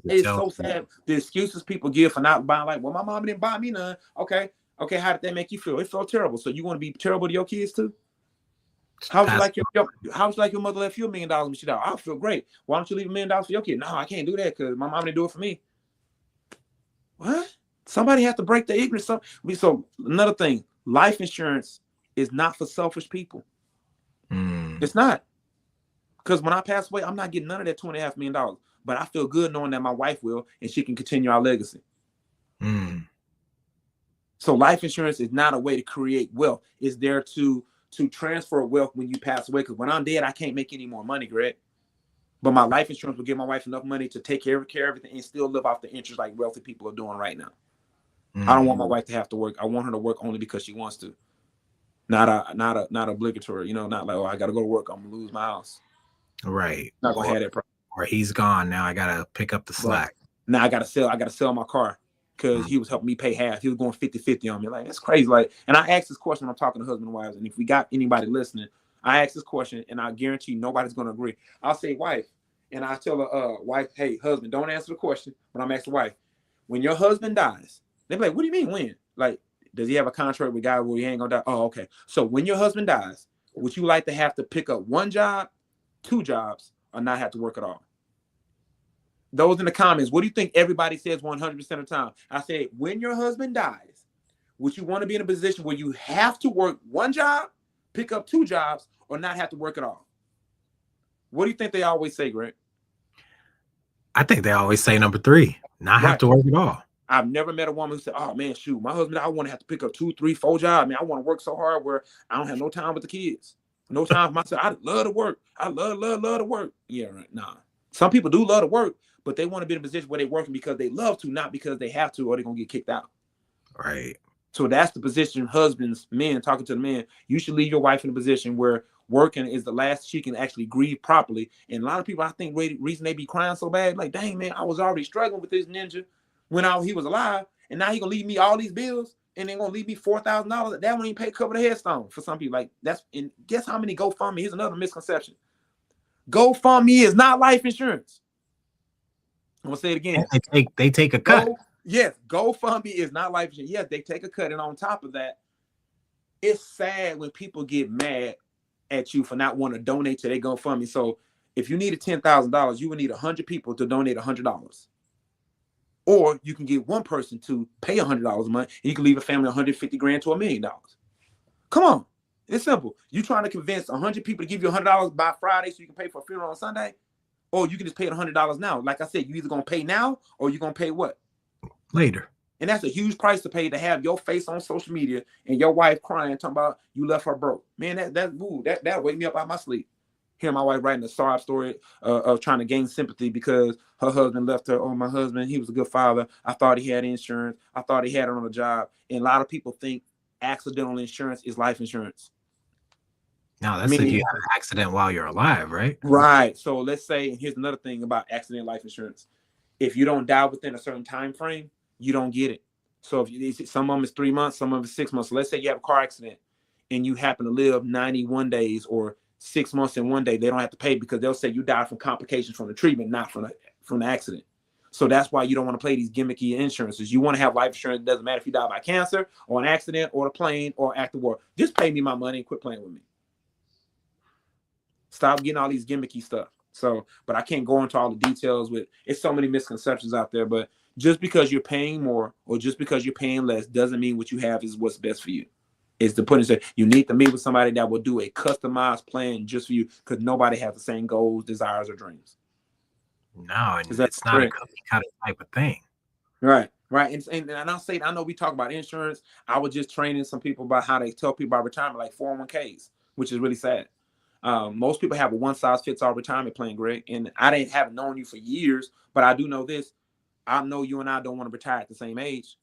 it's so sad. The excuses people give for not buying, like, well, my mom didn't buy me none. Okay, how did that make you feel? It felt terrible. So you want to be terrible to your kids too? How's it like your mother left you $1 million and she died? I feel great. Why don't you leave $1 million for your kid? No, I can't do that because my mom didn't do it for me. What? Somebody has to break the ignorance. So another thing, life insurance is not for selfish people. It's not. Because when I pass away, I'm not getting none of that $2.5 million. But I feel good knowing that my wife will, and she can continue our legacy. So life insurance is not a way to create wealth. It's there to transfer wealth when you pass away. Because when I'm dead, I can't make any more money, Greg. But my life insurance will give my wife enough money to take care of everything and still live off the interest like wealthy people are doing right now. I don't want my wife to have to work. I want her to work only because she wants to. Not obligatory, not like, oh, I gotta go to work, I'm gonna lose my house. Right. Not gonna have that problem. Or he's gone. Now I gotta pick up the slack. Now I gotta sell my car because he was helping me pay half. He was going 50-50 on me. Like, that's crazy. Like, and I asked this question when I'm talking to husband and wives, and if we got anybody listening, I ask this question and I guarantee nobody's gonna agree. I'll say wife, and I tell her wife, hey, husband, don't answer the question, but I'm asking wife, when your husband dies, they be like, what do you mean when? Like, does he have a contract with God where he ain't gonna die? Oh, okay. So when your husband dies, would you like to have to pick up 1 job, 2 jobs, or not have to work at all? Those in the comments, what do you think everybody says 100% of the time? I say, when your husband dies, would you want to be in a position where you have to work 1 job, pick up 2 jobs, or not have to work at all? What do you think they always say, Greg? I think they always say number 3, not have to work at all. I've never met a woman who said, oh man, shoot, my husband, I want to have to pick up 2, 3, 4 jobs. Man, I want to work so hard where I don't have no time with the kids. No time for myself. I love to work. I love to work. Yeah, right. Nah. Some people do love to work, but they want to be in a position where they're working because they love to, not because they have to, or they're going to get kicked out. Right. So that's the position husbands, men, talking to the men. You should leave your wife in a position where working is the last she can actually grieve properly. And a lot of people, I think, reason they be crying so bad, like, dang, man, I was already struggling with this ninja when he was alive, and now he gonna leave me all these bills, and then gonna leave me $4,000. That won't even pay cover the headstone for some people. Like, that's, and guess how many GoFundMe? Here's another misconception. GoFundMe is not life insurance. I'm gonna say it again. They take a cut. Yes, GoFundMe is not life insurance. Yes, they take a cut, and on top of that, it's sad when people get mad at you for not wanting to donate to their GoFundMe. So if you needed $10,000, you would need 100 people to donate $100. Or you can get one person to pay $100 a month, and you can leave a family $150,000 to $1 million. Come on, it's simple. You trying to convince 100 people to give you $100 by Friday so you can pay for a funeral on Sunday, or you can just pay $100 now. Like I said, you either gonna pay now or you're gonna pay what? Later. And that's a huge price to pay to have your face on social media and your wife crying, talking about you left her broke. Man, that'll wake me up out of my sleep. Hear my wife writing a sorry story of trying to gain sympathy because her husband left her. Oh, my husband, he was a good father. I thought he had insurance. I thought he had it on a job. And a lot of people think accidental insurance is life insurance. No, that's if you have an accident while you're alive, right? Right. So let's say, and here's another thing about accident life insurance. If you don't die within a certain time frame, you don't get it. So if you, some of them is 3 months, some of them is 6 months. So let's say you have a car accident and you happen to live 91 days or 6 months and 1 day, they don't have to pay because they'll say you died from complications from the treatment, not from the accident. So that's why you don't want to play these gimmicky insurances. You want to have life insurance. It doesn't matter if you die by cancer or an accident or a plane or after war. Just pay me my money and quit playing with me. Stop getting all these gimmicky stuff. So, but I can't go into all the details with, it's so many misconceptions out there, but just because you're paying more or just because you're paying less doesn't mean what you have is what's best for you. Is to put it, say you need to meet with somebody that will do a customized plan just for you because nobody has the same goals, desires, or dreams. No, and it's not a cookie cutter type of thing. Right, right. And I'll say, I know we talk about insurance. I was just training some people about how they tell people about retirement, like 401ks, which is really sad. Most people have a one-size-fits-all retirement plan, Greg, and I haven't known you for years, but I do know this. I know you and I don't want to retire at the same age.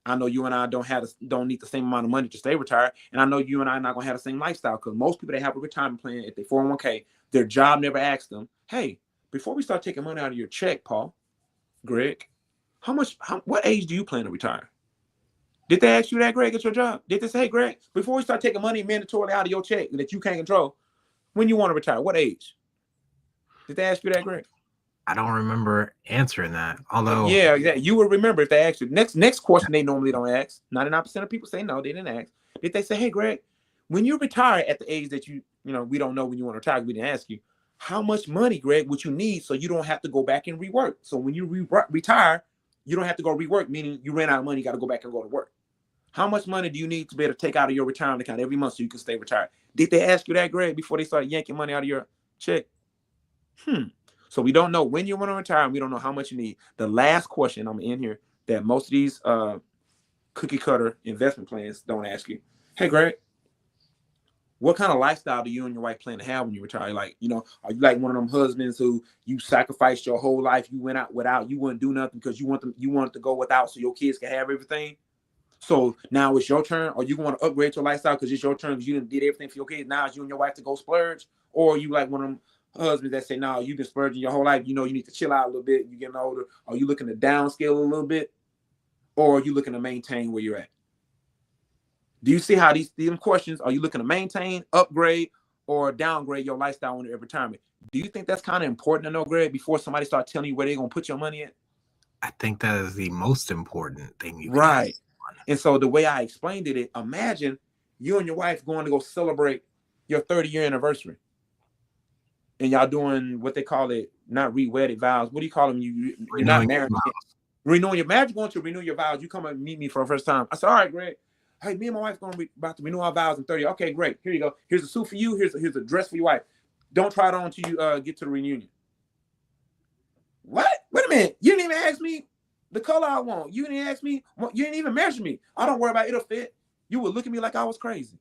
I know you and I don't need the same amount of money to stay retired, and I know you and I are not going to have the same lifestyle because most people that have a retirement plan at their 401k, their job never asks them, hey, before we start taking money out of your check, Greg, what age do you plan to retire? Did they ask you that, Greg, at your job? Did they say, hey, Greg, before we start taking money mandatorily out of your check that you can't control, when you want to retire, what age? Did they ask you that, Greg? I don't remember answering that. Although, yeah, you will remember if they ask you. Next question they normally don't ask. 99% of people say no, they didn't ask. Did they say, hey, Greg, when you retire at the age that we don't know when you want to retire, we didn't ask you, how much money, Greg, would you need so you don't have to go back and rework? So when you retire, you don't have to go rework, meaning you ran out of money, you got to go back and go to work. How much money do you need to be able to take out of your retirement account every month so you can stay retired? Did they ask you that, Greg, before they started yanking money out of your check? So we don't know when you want to retire, and we don't know how much you need. The last question I'm in here that most of these cookie cutter investment plans don't ask you. Hey, Greg, what kind of lifestyle do you and your wife plan to have when you retire? Like, are you like one of them husbands who you sacrificed your whole life, you went out without, you wouldn't do nothing because you wanted to go without so your kids can have everything? So now it's your turn, or you want to upgrade your lifestyle because it's your turn because you did everything for your kids. Now it's you and your wife to go splurge, or you like one of them husbands that say, no, you've been splurging your whole life. You need to chill out a little bit. You're getting older. Are you looking to downscale a little bit, or are you looking to maintain where you're at? Do you see how these questions, are you looking to maintain, upgrade, or downgrade your lifestyle in your retirement? Do you think that's kind of important to know, Greg, before somebody starts telling you where they're going to put your money at? I think that is the most important thing you can. And so the way I explained it, imagine you and your wife going to go celebrate your 30-year anniversary. And y'all doing what they call it, not re-wedded vows. What do you call them? You're not married. Renewing your marriage, going to renew your vows. You come and meet me for the first time. I said, all right, Greg. Hey, me and my wife about to renew our vows in 30. Okay, great. Here you go. Here's a suit for you. Here's a dress for your wife. Don't try it on until you get to the reunion. What? Wait a minute. You didn't even ask me the color I want. You didn't ask me. You didn't even measure me. I don't worry about it. It'll fit. You would look at me like I was crazy.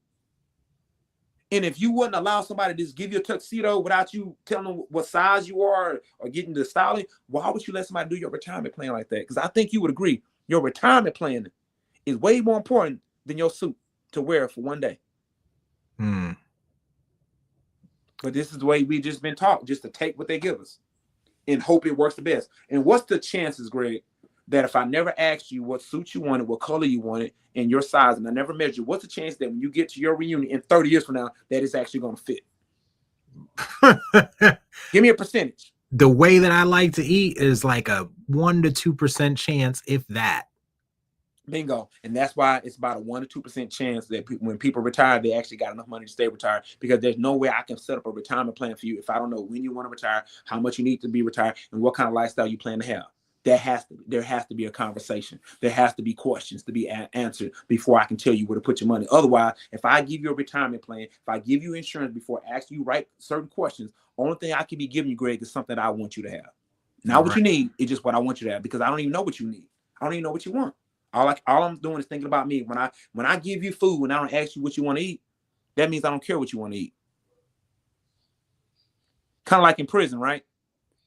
And if you wouldn't allow somebody to just give you a tuxedo without you telling them what size you are or getting the styling, why would you let somebody do your retirement plan like that? Because I think you would agree your retirement plan is way more important than your suit to wear for one day. But this is the way we've just been taught, just to take what they give us and hope it works the best. And what's the chances, Greg, that if I never asked you what suit you wanted, what color you wanted, and your size, and I never measured you, what's the chance that when you get to your reunion in 30 years from now, that it's actually going to fit? Give me a percentage. The way that I like to eat is like a 1 to 2% chance, if that. Bingo. And that's why it's about a 1 to 2% chance that when people retire, they actually got enough money to stay retired, because there's no way I can set up a retirement plan for you if I don't know when you want to retire, how much you need to be retired, and what kind of lifestyle you plan to have. There has to be a conversation. There has to be questions to be answered before I can tell you where to put your money. Otherwise, if I give you a retirement plan, if I give you insurance before I ask you certain questions, only thing I can be giving you, Greg, is something that I want you to have. Not what you need, it's just what I want you to have, because I don't even know what you need. I don't even know what you want. All I'm doing is thinking about me. When I give you food and I don't ask you what you want to eat, that means I don't care what you want to eat. Kind of like in prison, right?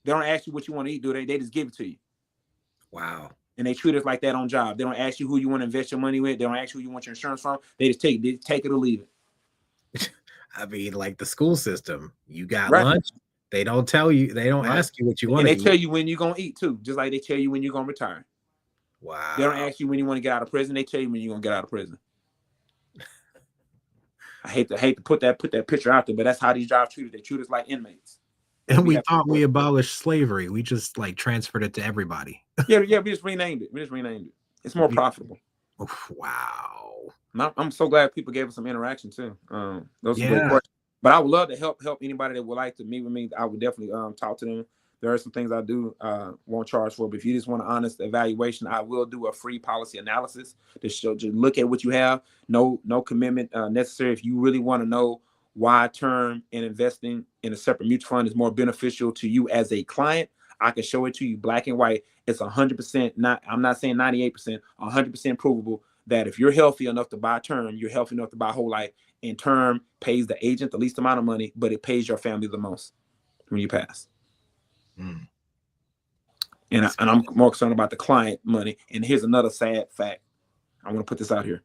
They don't ask you what you want to eat, do they? They just give it to you. Wow. And they treat us like that on job. They don't ask you who you want to invest your money with. They don't ask you who you want your insurance from. They just take it or leave it. I mean, like the school system. You got right. lunch. They don't tell you. They don't ask you what you want and to they eat. tell you when you're going to eat, too. Just like they tell you when you're going to retire. Wow. They don't ask you when you want to get out of prison. They tell you when you're going to get out of prison. I hate to put that picture out there, but that's how these jobs treat us. They treat us like inmates. And we thought we abolished slavery. We just like transferred it to everybody. yeah, we just renamed it. It's more profitable. Wow. I'm so glad people gave us some interaction too. Those are great questions. But I would love to help anybody that would like to meet with me. I would definitely talk to them. There are some things I do won't charge for, but if you just want an honest evaluation, I will do a free policy analysis to look at what you have. No commitment necessary. If you really want to know why term and investing in a separate mutual fund is more beneficial to you as a client, I can show it to you black and white. It's 100%. I'm not saying 98%, 100% provable that if you're healthy enough to buy term, you're healthy enough to buy whole life. And term pays the agent the least amount of money, but it pays your family the most when you pass. And I'm more concerned about the client money. And here's another sad fact. I want to put this out here.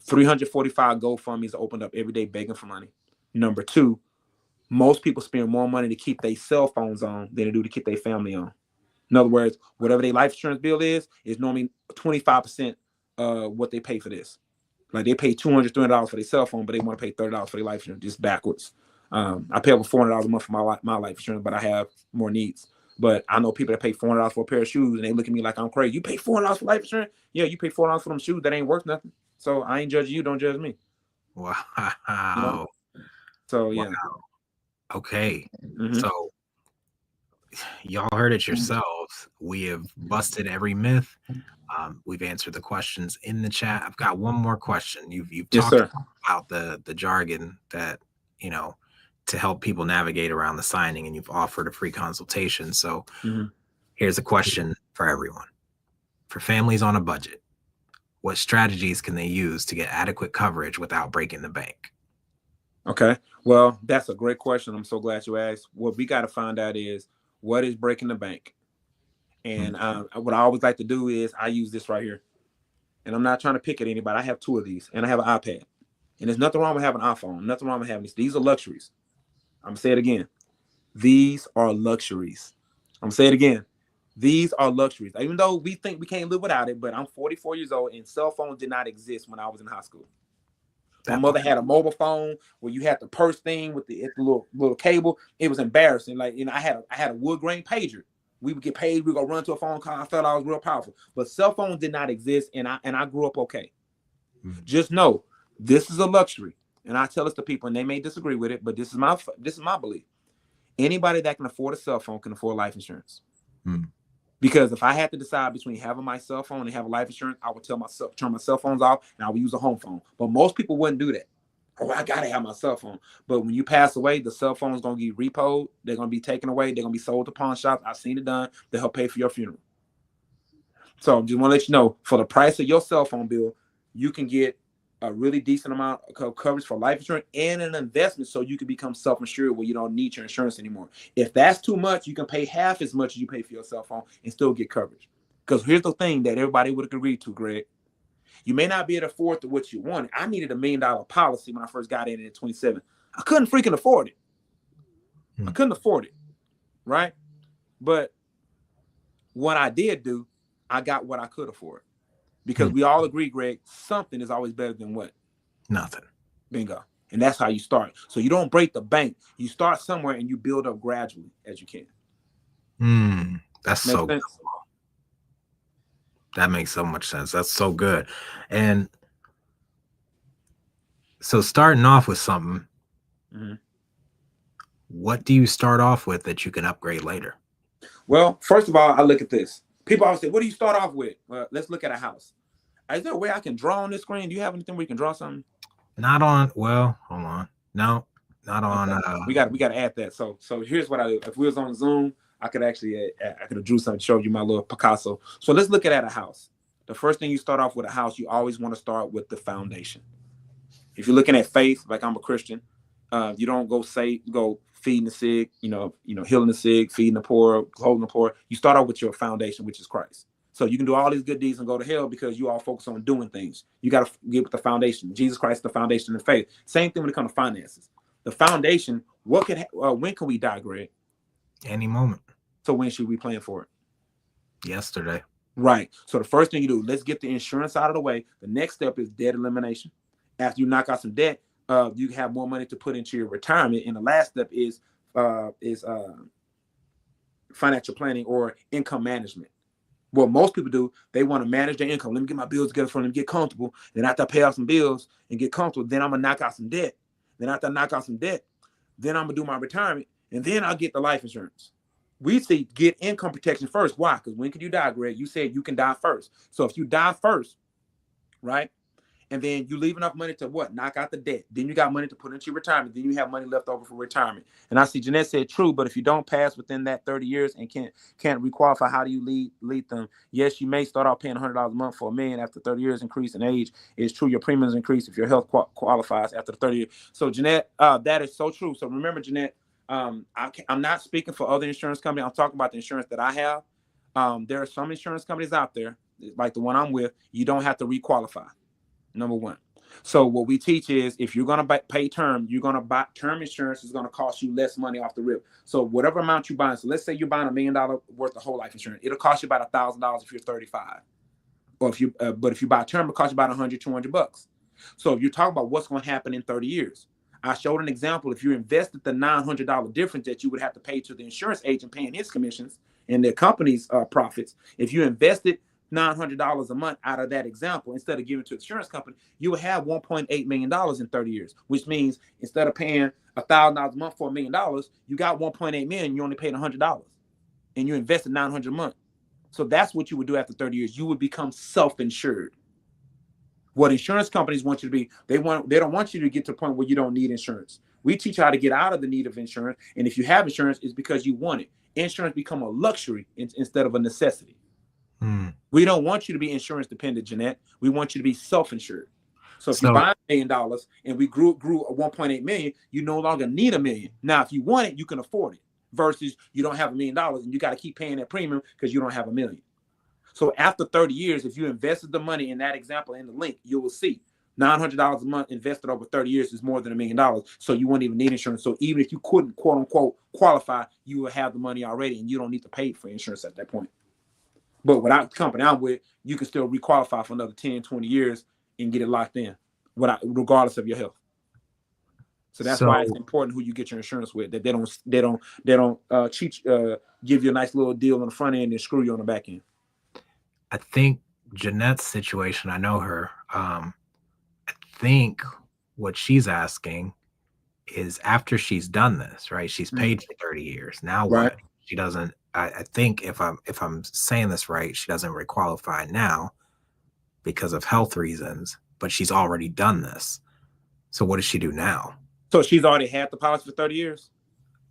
345 GoFundMe's opened up every day begging for money. Number two, most people spend more money to keep their cell phones on than they do to keep their family on. In other words, whatever their life insurance bill is normally 25% what they pay for this. Like they pay $200, $300 for their cell phone, but they want to pay $30 for their life insurance, just backwards. I pay over $400 a month for my life insurance, but I have more needs. But I know people that pay $400 for a pair of shoes, and they look at me like I'm crazy. You pay $400 for life insurance? Yeah, you pay $400 for them shoes that ain't worth nothing. So I ain't judging you. Don't judge me. Wow. You know? So yeah. Wow. Okay. So y'all heard it yourselves. We have busted every myth. We've answered the questions in the chat. I've got one more question. You've talked about the jargon that, to help people navigate around the signing, and you've offered a free consultation. So here's a question for everyone. For families on a budget, what strategies can they use to get adequate coverage without breaking the bank? Okay. Well, that's a great question. I'm so glad you asked. What we got to find out is what is breaking the bank. And what I always like to do is I use this right here. And I'm not trying to pick at anybody. I have two of these, and I have an iPad. And there's nothing wrong with having an iPhone. Nothing wrong with having these. These are luxuries. I'm going to say it again. These are luxuries. I'm going to say it again. These are luxuries. Even though we think we can't live without it, but I'm 44 years old, and cell phones did not exist when I was in high school. My mother had a mobile phone where you had the purse thing with the little cable. It was embarrassing. Like, I had a wood grain pager. We would get paid. We go run to a phone call. I felt I was real powerful. But cell phones did not exist, and I grew up okay. Just know this is a luxury, and I tell this to people, and they may disagree with it, but this is my belief. Anybody that can afford a cell phone can afford life insurance. Because if I had to decide between having my cell phone and having life insurance, I would turn my cell phones off, and I would use a home phone. But most people wouldn't do that. Oh, I gotta have my cell phone. But when you pass away, the cell phone is gonna get repoed. They're gonna be taken away. They're gonna be sold to pawn shops. I've seen it done. They help pay for your funeral. So just want to let you know, for the price of your cell phone bill, you can get a really decent amount of coverage for life insurance and an investment, so you can become self-insured where you don't need your insurance anymore. If that's too much, you can pay half as much as you pay for your cell phone and still get coverage. Because here's the thing that everybody would agree to, Greg. You may not be able to afford what you wanted. I needed $1 million policy when I first got in at 27. I couldn't freaking afford it. I couldn't afford it, right? But what I did do, I got what I could afford. Because we all agree, Greg, something is always better than what? Nothing. Bingo. And that's how you start. So you don't break the bank. You start somewhere and you build up gradually as you can. That's so good. That makes so much sense. That's so good. And so starting off with something, what do you start off with that you can upgrade later? Well, first of all, I look at this. People always say, what do you start off with? Well, let's look at a house. Is there a way I can draw on this screen? Do you have anything where you can draw something? Not on. Well, hold on. No, not on. Okay. We got to add that. So here's what I do. If we was on Zoom, I could actually I could have drew something, show you my little Picasso. So let's look at a house. The first thing you start off with a house, you always want to start with the foundation. If you're looking at faith, like I'm a Christian, You don't go feeding the sick, healing the sick, feeding the poor, clothing the poor. You start out with your foundation, which is Christ. So you can do all these good deeds and go to hell because you all focus on doing things. You got to get with the foundation. Jesus Christ, the foundation of faith. Same thing when it comes to finances. The foundation. When can we die, Greg? Any moment. So when should we plan for it? Yesterday. Right. So the first thing you do, let's get the insurance out of the way. The next step is debt elimination. After you knock out some debt, you have more money to put into your retirement. And the last step is financial planning or income management. What most people do, they want to manage their income. Let me get my bills together for them, get comfortable. Then after I pay off some bills and get comfortable, then I'm gonna knock out some debt. Then after I knock out some debt, then I'm gonna do my retirement, and then I'll get the life insurance. We say get income protection first. Why? Because when can you die, Greg? You said you can die first. So if you die first, right? And then you leave enough money to what? Knock out the debt. Then you got money to put into your retirement. Then you have money left over for retirement. And I see Jeanette said true, but if you don't pass within that 30 years and can't requalify, how do you lead them? Yes, you may start out paying $100 a month for $1 million after 30 years increase in age. It's true, your premiums increase if your health qualifies after the 30 years. So Jeanette, that is so true. So remember, Jeanette, I'm not speaking for other insurance companies. I'm talking about the insurance that I have. There are some insurance companies out there, like the one I'm with, you don't have to requalify. Number one. So what we teach is if you're going to pay term, you're going to buy term insurance is going to cost you less money off the rip. So whatever amount you buy, so let's say you're buying $1 million worth of whole life insurance. It'll cost you about $1,000 if you're 35. Or if you, but if you buy term, it costs you about $100, $200. So if you're talking about what's going to happen in 30 years, I showed an example. If you invested the $900 difference that you would have to pay to the insurance agent paying his commissions and the company's profits, if you invested $900 a month out of that example, instead of giving to the insurance company, you will have $1.8 million in 30 years, which means instead of paying $1,000 a month for $1 million, you got $1.8 million, you only paid $100 and you invested $900 a month. So that's what you would do after 30 years. You would become self-insured. What insurance companies want you to be, they don't want you to get to a point where you don't need insurance. We teach you how to get out of the need of insurance. And if you have insurance, it's because you want it. Insurance become a luxury instead of a necessity. We don't want you to be insurance dependent, Jeanette. We want you to be self-insured. So if you buy $1 million and we grew 1.8 million, you no longer need $1 million. Now, if you want it, you can afford it. Versus you don't have $1 million and you got to keep paying that premium because you don't have $1 million. So after 30 years, if you invested the money in that example in the link, you will see $900 a month invested over 30 years is more than $1 million. So you wouldn't even need insurance. So even if you couldn't, quote unquote, qualify, you will have the money already and you don't need to pay for insurance at that point. But without the company I'm with, you can still requalify for another 10, 20 years and get it locked in regardless of your health. So that's why it's important who you get your insurance with, that they don't cheat, give you a nice little deal on the front end and screw you on the back end. I think Jeanette's situation, I know her. I think what she's asking is after she's done this, right? She's paid for 30 years. Now what? She doesn't. I think if I'm saying this right, she doesn't requalify now because of health reasons, but she's already done this. So what does she do now? So she's already had the policy for 30 years?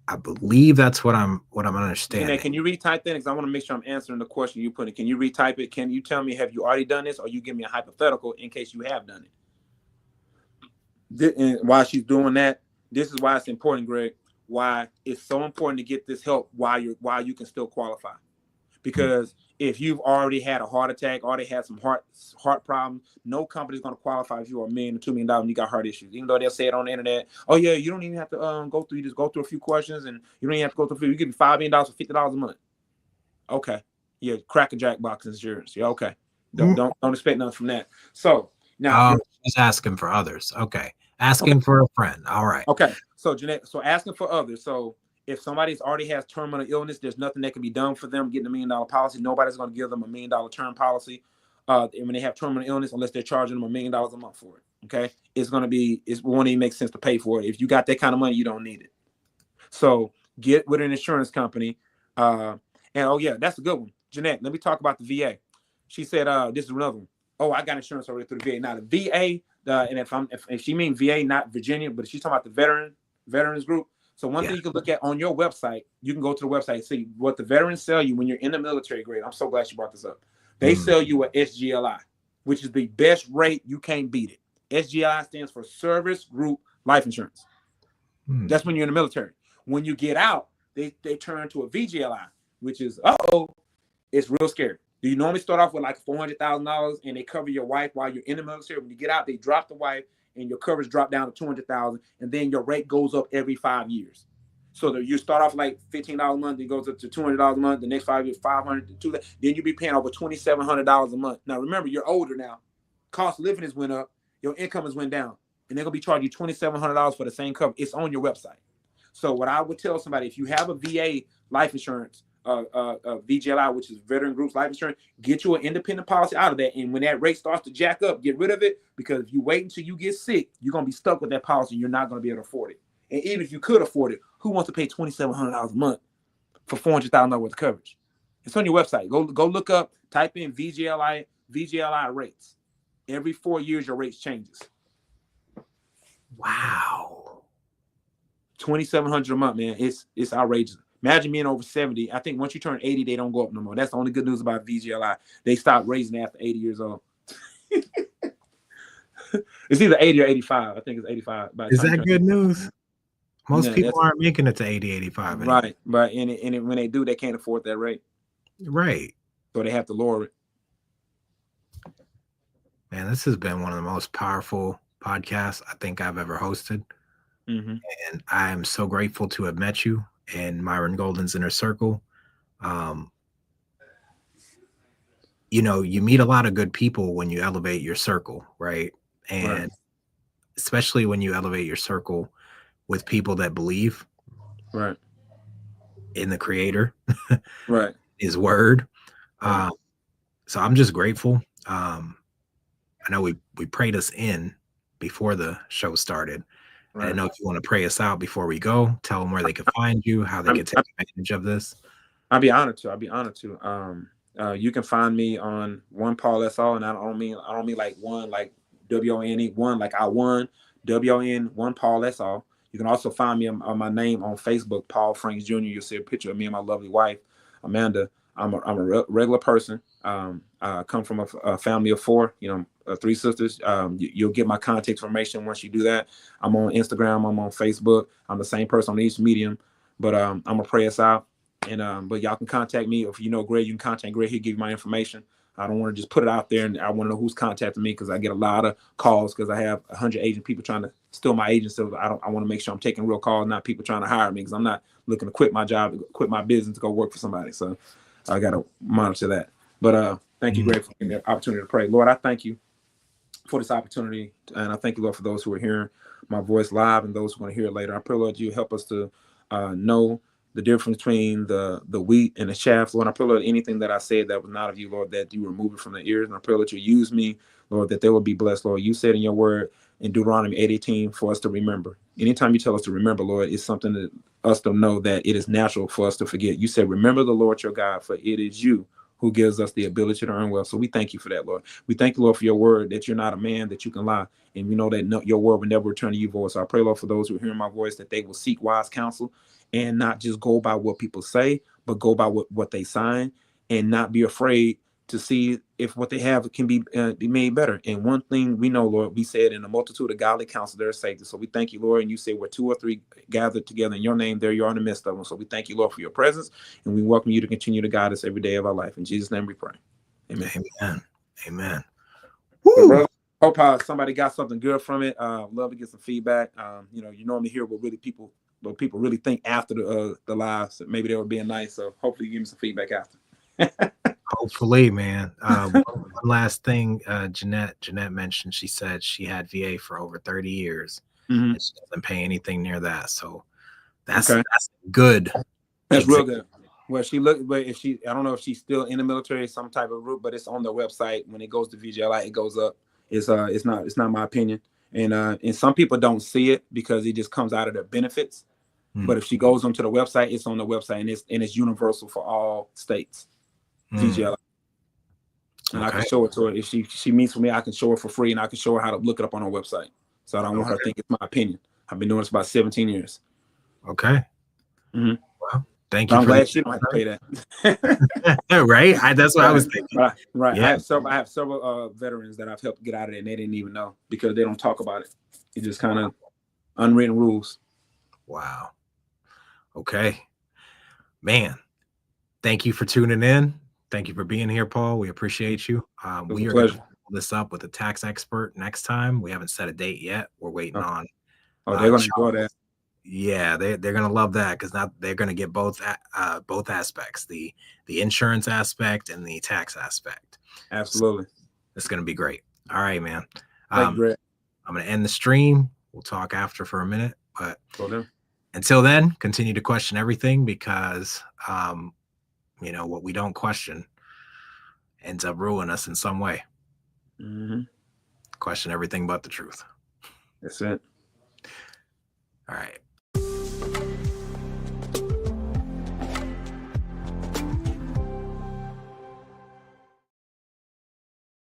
I believe that's what I'm understanding. Jeanette, can you retype that? Because I want to make sure I'm answering the question you put in. Can you retype it? Can you tell me, have you already done this, or you give me a hypothetical in case you have done it? And while she's doing that, this is why it's important, Greg. Why it's so important to get this help while you can still qualify. Because if you've already had a heart attack, already had some heart problems, no company's going to qualify if you're $1 million or $2 million and you got heart issues. Even though they'll say it on the internet, oh yeah, you don't even have to go through. You just go through a few questions, and you don't even have to go through. You give me $5 million for $50 a month. Okay, yeah, Cracker Jack box insurance. Yeah, okay. Don't expect nothing from that. So now she's asking for others. Okay, asking for a friend. All right. Okay, so Jeanette, so asking for others. So if somebody's already has terminal illness, there's nothing that can be done for them getting $1 million policy. Nobody's going to give them $1 million term policy when they have terminal illness, unless they're charging them $1 million a month for it. Okay, it won't even make sense to pay for it. If you got that kind of money, you don't need it. So get with an insurance company. And oh yeah, that's a good one. Jeanette, let me talk about the VA. She said, this is another one. Oh, I got insurance already through the VA. Now the VA, and if she means VA, not Virginia, but she's talking about the veterans group. So one thing you can look at on your website, you can go to the website and see what the veterans sell you when you're in the military grade. I'm so glad you brought this up. They sell you a SGLI, which is the best rate. You can't beat it. SGLI stands for Service Group Life Insurance. That's when you're in the military. When you get out, they turn to a VGLI, which is it's real scary. Do you normally start off with like $400,000 and they cover your wife while you're in the military? When you get out, they drop the wife and your coverage drop down to $200,000, and then your rate goes up every 5 years. So that you start off like $15 a month, it goes up to $200 a month. The next 5 years, $500 to $200. Then you'll be paying over $2,700 a month. Now remember, you're older now. Cost of living has went up. Your income has went down, and they're gonna be charging you $2,700 for the same cover. It's on your website. So what I would tell somebody, if you have a VA life insurance, VGLI, which is Veteran Groups Life Insurance, get you an independent policy out of that. And when that rate starts to jack up, get rid of it, because if you wait until you get sick, you're gonna be stuck with that policy. You're not gonna be able to afford it. And even if you could afford it, who wants to pay $2,700 a month for $400,000 worth of coverage? It's on your website. Go look up, type in VGLI rates. Every 4 years, your rates changes. Wow. $2,700 a month, man. It's outrageous. Imagine being over 70. I think once you turn 80, they don't go up no more. That's the only good news about VGLI. They stop raising after 80 years old. It's either 80 or 85. I think it's 85. Is that good news? Most people aren't making it to 80, 85. Anymore. Right. But when they do, they can't afford that rate. Right. So they have to lower it. Man, this has been one of the most powerful podcasts I think I've ever hosted. Mm-hmm. And I am so grateful to have met you in Myron Golden's inner circle. You meet a lot of good people when you elevate your circle, right? And especially when you elevate your circle with people that believe in the Creator, His word. So I'm just grateful. I know we prayed us in before the show started. I don't know if you want to pray us out before we go. Tell them where they can find you, how they can take advantage of this. I'll be honored to. You can find me on One Paul. That's all, and I don't mean like one like WONE, one like I won, WON, One Paul. That's all. You can also find me on my name on Facebook, Paul Franks Jr. You'll see a picture of me and my lovely wife, Amanda. I'm a regular person. I come from a family of 4, 3 sisters. You'll get my contact information once you do that. I'm on Instagram. I'm on Facebook. I'm the same person on each medium, but I'm gonna pray us out. And but y'all can contact me. If you know Greg, you can contact Greg. He'll give you my information. I don't want to just put it out there, and I want to know who's contacting me, because I get a lot of calls, because I have 100 agent people trying to steal my agent. So I want to make sure I'm taking real calls, not people trying to hire me, because I'm not looking to quit my job, quit my business to go work for somebody. So I got to monitor that. But thank you, Greg, for the opportunity to pray. Lord, I thank you for this opportunity. And I thank you, Lord, for those who are hearing my voice live and those who want to hear it later. I pray, Lord, you help us to know the difference between the wheat and the chaff. Lord, I pray, Lord, anything that I said that was not of you, Lord, that you remove it from the ears. And I pray that you use me, Lord, that they will be blessed, Lord. You said in your word in Deuteronomy 8:18 for us to remember. Anytime you tell us to remember, Lord, it's something that us to know that it is natural for us to forget. You said, remember the Lord your God, for it is you who gives us the ability to earn wealth. So we thank you for that, Lord. We thank you, Lord, for your word, that you're not a man that you can lie. And we know that your word will never return to you void. So I pray, Lord, for those who are hearing my voice, that they will seek wise counsel and not just go by what people say, but go by what they sign, and not be afraid to see if what they have can be made better. And one thing we know, Lord, we said in a multitude of godly counsel, there is safety. So we thank you, Lord. And you say where 2 or 3 gathered together in your name, there you are in the midst of them. So we thank you, Lord, for your presence. And we welcome you to continue to guide us every day of our life. In Jesus' name we pray. Amen. Amen. Amen. So, brother, hope somebody got something good from it. Love to get some feedback. You normally hear what people really think after the live. So maybe they were being nice. So hopefully you give me some feedback after. Hopefully, man. One last thing, Jeanette mentioned, she said she had VA for over 30 years. And she doesn't pay anything near that. So that's good. That's real good. Well, I don't know if she's still in the military, some type of route, but it's on their website. When it goes to VGLI, it goes up. It's not my opinion. And some people don't see it because it just comes out of their benefits. But if she goes onto the website, it's on the website, and it's universal for all states. VGLI. And I can show it to her. If she meets with me, I can show her for free, and I can show her how to look it up on her website. So I don't want her to think it's my opinion. I've been doing this about 17 years. Okay. Well, thank you. I'm glad she don't have to pay that. Right? That's what I was thinking. Right. Yeah. I have several veterans that I've helped get out of it, and they didn't even know because they don't talk about it. It's just kind of unwritten rules. Wow. Okay. Man, thank you for tuning in. Thank you for being here, Paul. We appreciate you. It was a We are going to pleasure. follow this up with a tax expert next time. We haven't set a date yet. We're waiting Okay. on Oh, they're gonna enjoy Charles. that. Yeah, they're gonna love that because now they're gonna get both aspects, the insurance aspect and the tax aspect. Absolutely. So it's gonna be great. All right, man. Thank you, Brett. I'm gonna end the stream. We'll talk after for a minute, but Go then. until then, continue to question everything because what we don't question ends up ruining us in some way. Question everything but the truth. That's it. All right.